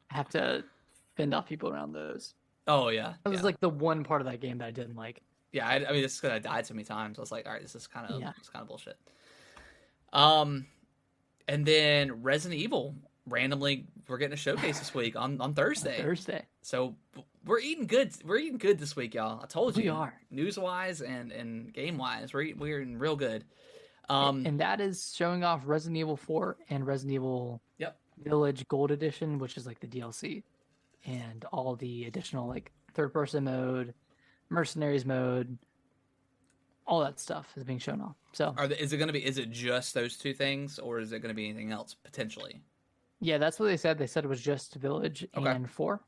have to fend off people around those. Oh yeah, That was yeah. like the one part of that game that I didn't like. Yeah, I mean, this is because I died so many times. I was like, all right, this is kind of Yeah. it's kind of bullshit. Um, and then Resident Evil randomly we're getting a showcase this week on Thursday. Thursday. So we're eating good. We're eating good this week, y'all. I told you. We are. News wise and game wise, we're eating real good. And that is showing off Resident Evil 4 and Resident Evil Yep. Village Gold Edition, which is like the DLC, and all the additional like third-person mode, mercenaries mode, all that stuff is being shown off. So Is it going to be? Is it just those two things, or is it going to be anything else potentially? yeah, that's what they said. They said it was just Village Okay. and 4.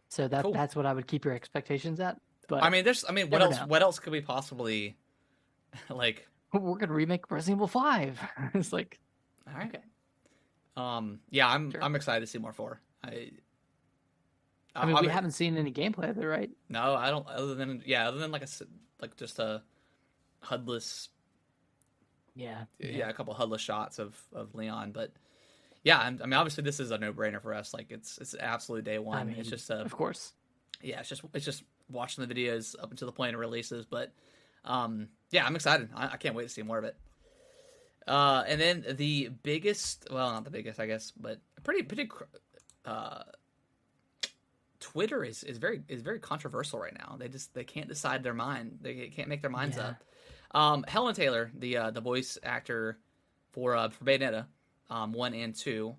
So Cool. that's what I would keep your expectations at. But I mean, what never else? know. What else could we possibly like? we're gonna remake Resident Evil 5. It's like, All right. okay. Yeah, I'm Sure. I'm excited to see more for. I mean, we haven't seen any gameplay of it, right? No, I don't. Other than like just a HUDless. Yeah. Yeah, a couple HUDless shots of Leon, but yeah, I mean, obviously this is a no brainer for us. Like it's absolute day one. I mean, it's just of course. yeah, it's just watching the videos up until the point of releases. But yeah, I'm excited. I can't wait to see more of it. And then the biggest, well, not the biggest, I guess, but pretty. Twitter is very controversial right now. They can't decide their mind. They can't make their minds up. Helen Taylor, the voice actor for Bayonetta, 1 and 2,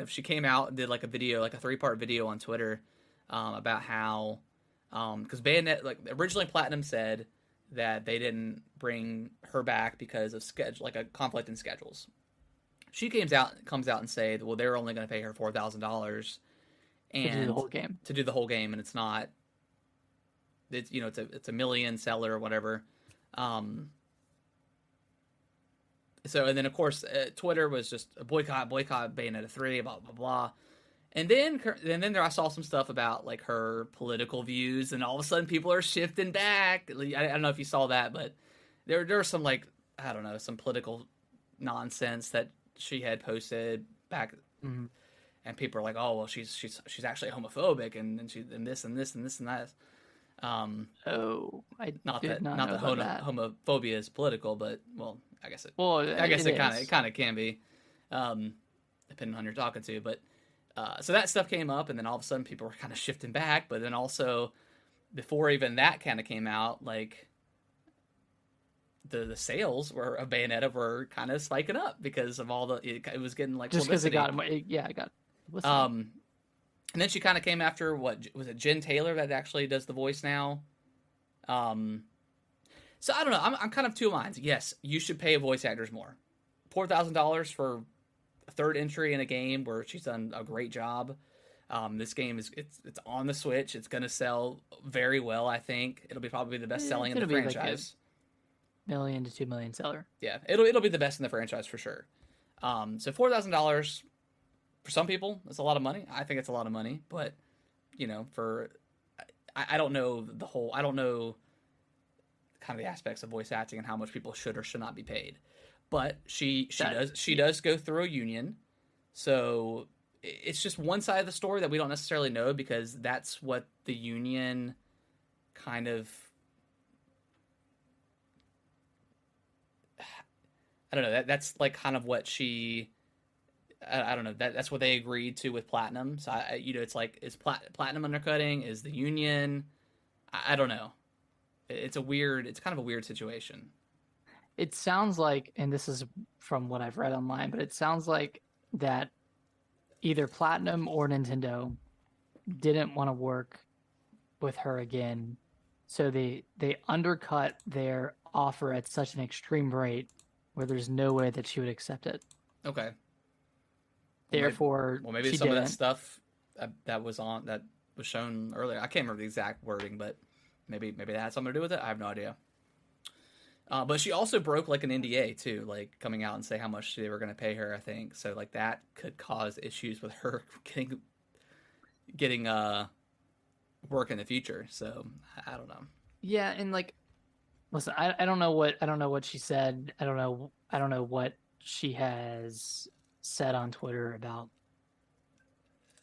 she came out and did like a video, like a 3-part video on Twitter, about how, because Bayonetta, like originally Platinum said that they didn't bring her back because of like a conflict in schedules. She comes out and say, well, they're only going to pay her $4,000 and To do the whole game. to do the whole game, and it's not. It's it's a million seller or whatever. So and then of course Twitter was just a boycott Bayonetta 3, blah blah blah. And then there I saw some stuff about like her political views, and all of a sudden people are shifting back. I don't know if you saw that, but there was some like, I don't know, some political nonsense that she had posted back, Mhm. and people are like, oh well, she's actually homophobic, and she and this and this and this and that. Oh, I Not did that not not know that about that. homophobia is political, but well, I guess it. Well, I guess it is. kind of can be, depending on who you're talking to. But so that stuff came up, and then all of a sudden people were kind of shifting back. But then also, before even that kind of came out, like the sales of Bayonetta were kind of spiking up because of all it was getting like Just because it publicity. got it got listened. And then she kind of came after, what was it, Jen Taylor that actually does the voice now. So I don't know. I'm kind of two minds. Yes, you should pay voice actors more. $4,000 for a third entry in a game where she's done a great job. This game it's on the Switch. It's gonna sell very well. I think it'll be probably the best selling in the It'll be like franchise. $1 million to $2 million seller. Yeah, it'll be the best in the franchise for sure. So $4,000 for some people, that's a lot of money. I think it's a lot of money, but for I don't know I don't know kind of the aspects of voice acting and how much people should or should not be paid. But she does go through a union, so it's just one side of the story that we don't necessarily know, because that's what the union kind of, I don't know, that's like kind of what she, I don't know, that's what they agreed to with Platinum. So it's like, is Platinum undercutting? Is the union? I don't know. It's kind of a weird situation. It sounds like, and this is from what I've read online, but it sounds like that either Platinum or Nintendo didn't want to work with her again, so they undercut their offer at such an extreme rate where there's no way that she would accept it. Okay. Therefore, maybe she some didn't. of that stuff that was shown earlier. I can't remember the exact wording, but maybe that had something to do with it. I have no idea. But she also broke like an NDA too, like coming out and say how much they were going to pay her. I think so. Like that could cause issues with her getting work in the future. So I don't know. Yeah, and like, listen, I don't know what she said. I don't know what she has said on Twitter about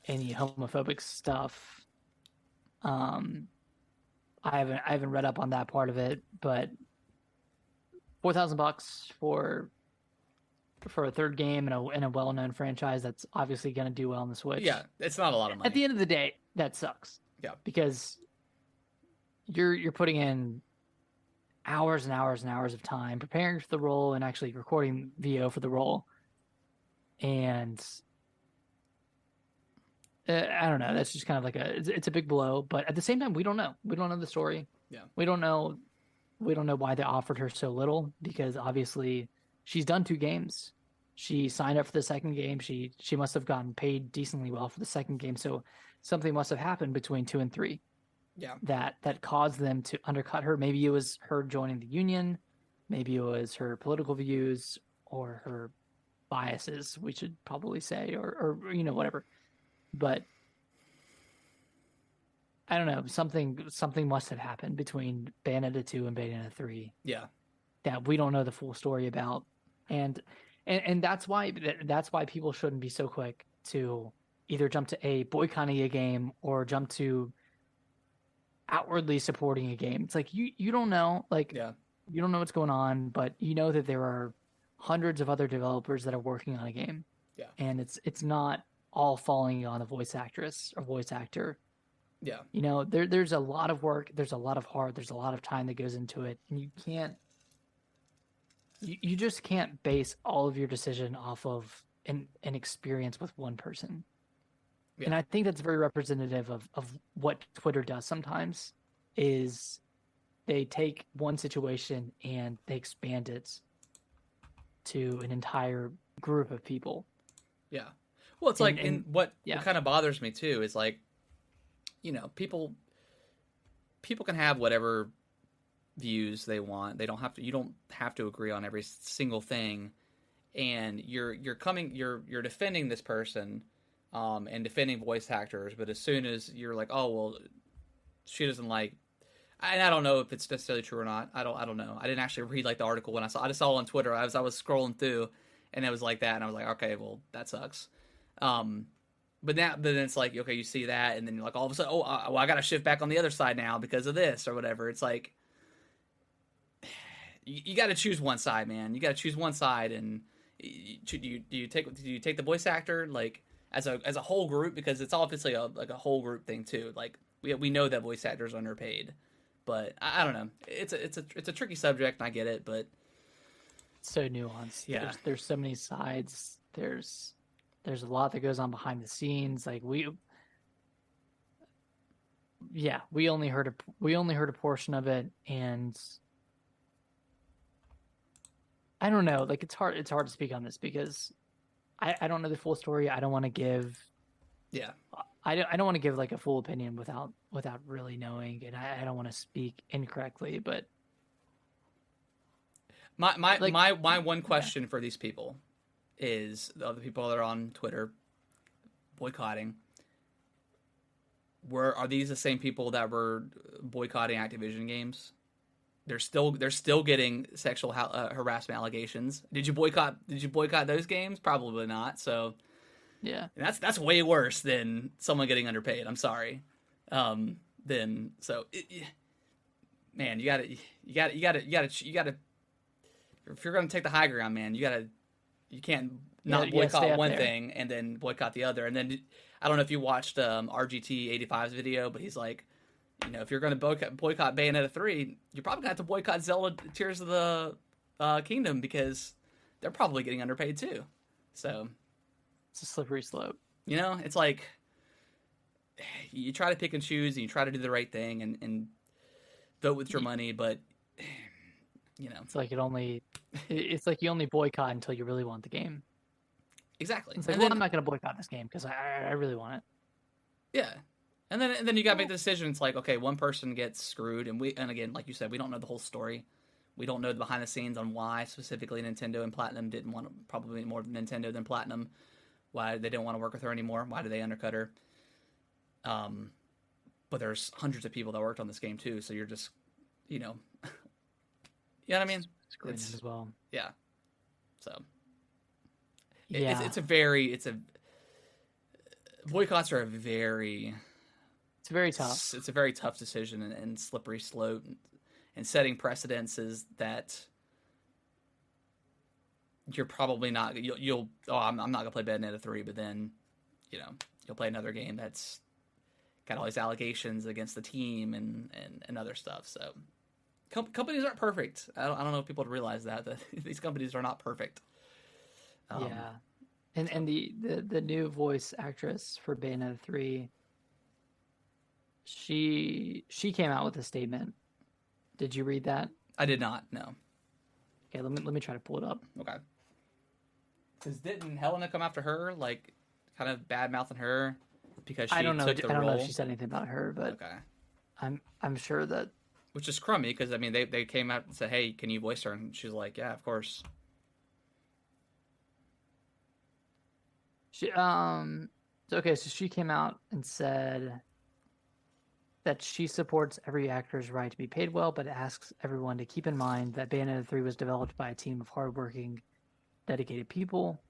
any homophobic stuff. Um, I haven't read up on that part of it, but $4,000 for a third game in a well known franchise that's obviously going to do well on the Yeah, Switch. it's not a lot of At money. the end of the day, that sucks. Yeah, Because you're putting in hours and hours and hours of time preparing for the role and actually recording VO for the role. And I don't know. That's just kind of like it's a big blow. But at the same time, we don't know. We don't know the story. yeah, We don't know. We don't know why they offered her so little because obviously she's done 2 games. She signed up for the second game. She must have gotten paid decently well for the second game. So something must have happened between 2 and 3 yeah, that caused them to undercut her. Maybe it was her joining the union. Maybe it was her political views or her biases, we should probably say, or whatever. But I don't know. Something must have happened between Bayonetta 2 and Bayonetta 3 yeah, that we don't know the full story about, and that's why people shouldn't be so quick to either jump to a boycotting a game or jump to outwardly supporting a game. It's like you don't know, like yeah, you don't know what's going on, but you know that there are hundreds of other developers that are working on a game, yeah, and it's not all falling on a voice actress or voice actor. yeah. There's a lot of work, there's a lot of heart, there's a lot of time that goes into it, and you just can't base all of your decision off of an experience with one person. Yeah. And I think that's very representative of what Twitter does sometimes is they take one situation and they expand it to an entire group of people. Yeah. Well, it's And, like, and and what yeah, kind of bothers me too is like, people can have whatever views they want. They don't have to. You don't have to agree on every single thing. And you're defending this person, and defending voice actors. But as soon as you're like, oh well, she doesn't like. And I don't know if it's necessarily true or not. I don't know. I didn't actually read like the article when I saw. I just saw it on Twitter. I was scrolling through, and it was like that, and I was like, okay, well that sucks. Um, but then it's like, okay, you see that, and then you're like, all of a sudden, oh, well, I got to shift back on the other side now because of this or whatever. It's like you got to choose one side, man. You got to choose one side, and do you take the voice actor like as a whole group, because it's obviously like a whole group thing too. Like we know that voice actors are underpaid, but I don't know. It's a tricky subject, and I get it, but it's so nuanced. yeah, There's so many sides. There's a lot that goes on behind the scenes. Like we only heard a portion of it, and I don't know. Like it's hard to speak on this because I don't know the full story. I don't want to give yeah. I don't want to give like a full opinion without really knowing, and I don't want to speak incorrectly. But like My one question for these people is the other people that are on Twitter boycotting. Are these the same people that were boycotting Activision games? They're still getting sexual harassment allegations. Did you boycott those games? Probably not. So yeah, and that's way worse than someone getting underpaid. I'm sorry. Then so man, you gotta. If you're gonna take the high ground, man, you can't not boycott one thing and then boycott the other. And then I don't know if you watched RGT85's video, but he's like, if you're going to boycott Bayonetta 3, you're probably going to have to boycott Zelda Tears of the Kingdom because they're probably getting underpaid too. So it's a slippery slope. It's like you try to pick and choose and you try to do the right thing and vote with your money, but it's like it's like you only boycott until you really want the game. Exactly. It's like, I'm not going to boycott this game because I really want it. Yeah. And then you got to make the decision. It's like, okay, one person gets screwed, and again, like you said, we don't know the whole story. We don't know the behind the scenes on why specifically Nintendo and Platinum didn't want to, probably more Nintendo than Platinum, why they didn't want to work with her anymore. Why did they undercut her? But there's hundreds of people that worked on this game too, so you're just, you know, you know what I mean? It's as well. Yeah. So yeah, boycotts are it's very tough. It's a very tough decision and slippery slope, and setting precedences that you're probably not. I'm not gonna play Bayonetta 3, but then, you know, you'll play another game that's got all these allegations against the team and other stuff. So companies aren't perfect. I don't know if people realize that these companies are not perfect. Yeah, and the new voice actress for Bayonetta 3, she came out with a statement. Did you read that? I did not. No. Okay, let me try to pull it up. Okay. Because didn't Helena come after her, like, kind of bad mouthing her because she took the role? I don't know if she said anything about her, but okay. I'm sure that. Which is crummy because I mean they came out and said, "Hey, can you voice her?" And she's like, "Yeah, of course." So she came out and said that she supports every actor's right to be paid well, but asks everyone to keep in mind that Bayonetta 3 was developed by a team of hardworking, dedicated people.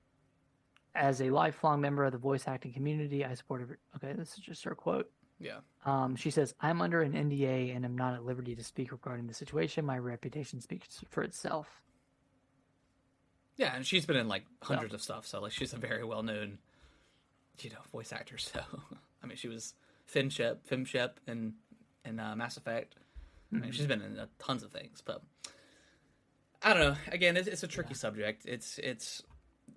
As a lifelong member of the voice acting community, I support every... Okay, this is just her quote. Yeah. She says, "I'm under an NDA and am not at liberty to speak regarding the situation. My reputation speaks for itself." Yeah, and she's been in like hundreds of stuff, so like she's a very well known, voice actor. So I mean, she was Femshep in Mass Effect. I mean, she's been in tons of things, but I don't know. Again, it's a tricky subject. It's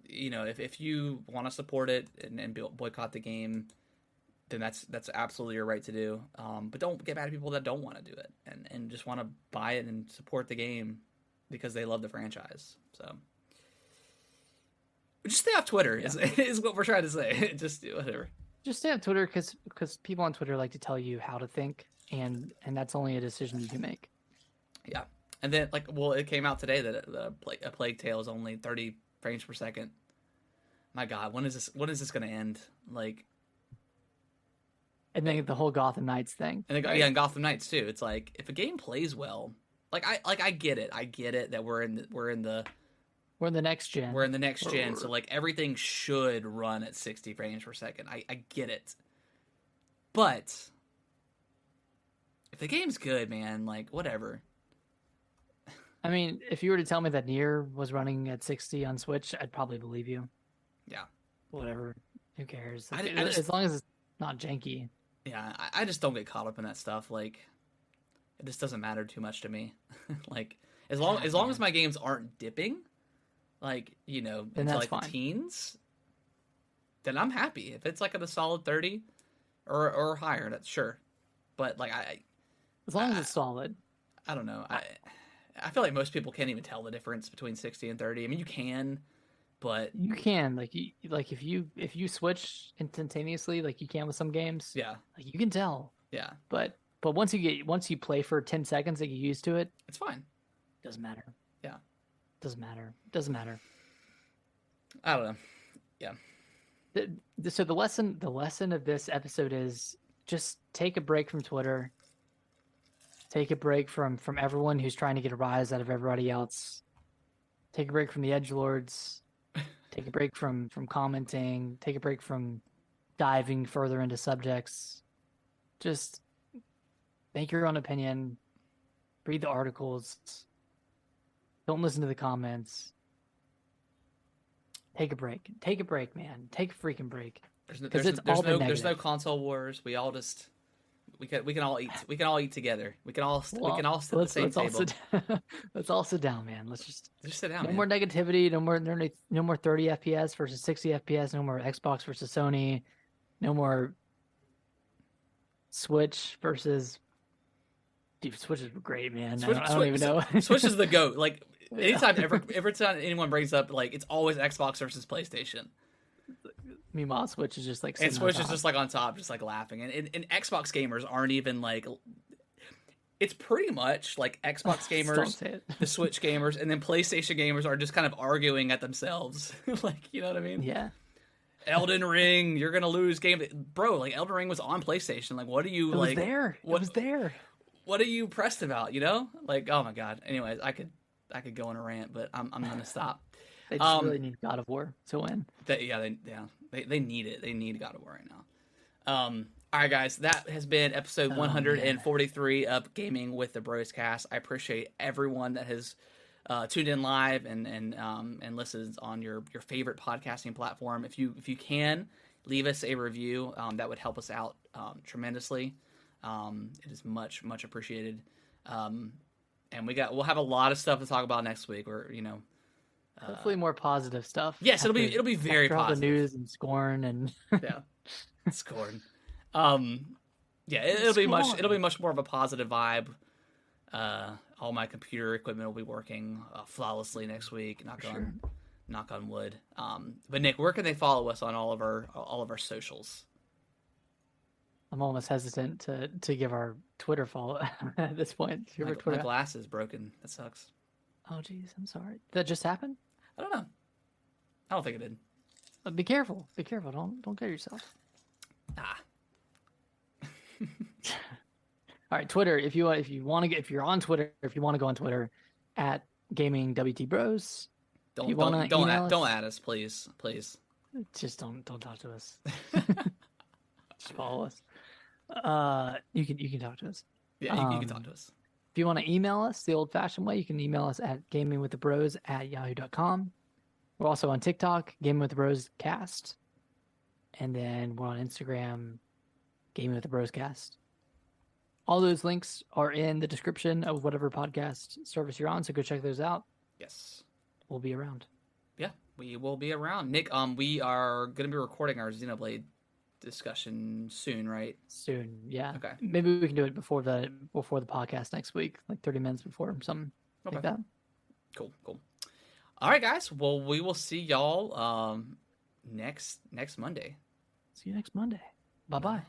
if you want to support it and boycott the game, then that's absolutely your right to do. But don't get mad at people that don't want to do it and just want to buy it and support the game because they love the franchise. So. Just stay off Twitter is what we're trying to say. Just do whatever. Just stay off Twitter because people on Twitter like to tell you how to think, and that's only a decision you can make. Yeah, and then it came out today that a Plague Tale is only 30 frames per second. My God, when is this going to end? And then the whole Gotham Knights thing. And right? And Gotham Knights too. It's like if a game plays well, I get it that we're in the next gen. We're in the next gen, so everything should run at 60 frames per second. I get it. But if the game's good, man, whatever. I mean, if you were to tell me that Nier was running at 60 on Switch, I'd probably believe you. Yeah. Whatever. Who cares? As long as it's not janky. Yeah, I just don't get caught up in that stuff. It just doesn't matter too much to me. As long as my games aren't dipping, into the teens, then I'm happy. If it's at a solid 30 or higher, that's sure. But as long as it's solid. I don't know. I feel like most people can't even tell the difference between 60 and 30. I mean, you can, but you can if you switch instantaneously like you can with some games. Yeah. You can tell. Yeah. But once you play for 10 seconds and get used to it, it's fine. Doesn't matter. Yeah. Doesn't matter. I don't know. Yeah. So the lesson of this episode is just take a break from Twitter. Take a break from everyone who's trying to get a rise out of everybody else. Take a break from the edgelords. Take a break from commenting. Take a break from diving further into subjects. Just make your own opinion. Read the articles. Don't listen to the comments. Take a break. Take a break, man. Take a freaking break. There's no console wars. We all just we can all eat. We can all eat together. We can all sit at the same table. Let's all sit down, man. Let's just sit down. No more negativity. No more 30 FPS versus 60 FPS. No more Xbox versus Sony. No more Switch versus. Dude, Switch is great, man. I don't even know. Switch is the GOAT. Anytime, every time anyone brings up, it's always Xbox versus PlayStation. Meanwhile, Switch is just and Switch is just on top, just laughing. And Xbox gamers aren't even it's pretty much like Xbox Just don't gamers, say it. the Switch gamers, and then PlayStation gamers are just kind of arguing at themselves. Like, you know what I mean? Yeah. Elden Ring, you're gonna lose game, bro. Like Elden Ring was on PlayStation. Like, what are you It was like? there. What It was there. what are you pressed about? You know? Like, oh my god. Anyways, I could go on a rant, but I'm gonna stop. They just really need God of War to win. They need it. They need God of War right now. All right, guys, that has been episode 143 of Gaming with the Bros Cast. I appreciate everyone that has tuned in live and listens on your favorite podcasting platform. If you can leave us a review, that would help us out tremendously. It is much appreciated. And we'll have a lot of stuff to talk about next week. Hopefully more positive stuff. Yes, it'll be very after positive. All the news and Scorn and yeah, Scorn. Yeah, it'll be much more of a positive vibe. All my computer equipment will be working flawlessly next week. Knock on wood. But Nick, where can they follow us on all of our socials? I'm almost hesitant to give our Twitter follow at this point. My glass is broken. That sucks. Oh, geez, I'm sorry. Did that just happen? I don't know. I don't think it did. Be careful. Be careful. Don't get yourself. All right, Twitter. If you're on Twitter, if you want to go on Twitter, at GamingWTBros. Don't add us, please. Just don't talk to us. Just follow us. You can talk to us. Yeah, you can talk to us. If you want to email us the old-fashioned way, you can email us at gamingwiththebros@yahoo.com. We're also on TikTok, Gaming with the Bros Cast, and then we're on Instagram, Gaming with the Bros Cast. All those links are in the description of whatever podcast service you're on, so go check those out. Yes, we'll be around. Yeah, we will be around. Nick, we are going to be recording our Xenoblade discussion soon, right? Soon, yeah. Okay. Maybe we can do it before the podcast next week, like 30 minutes before, something like that. Cool. All right, guys. Well, we will see y'all next Monday. See you next Monday. Bye-bye.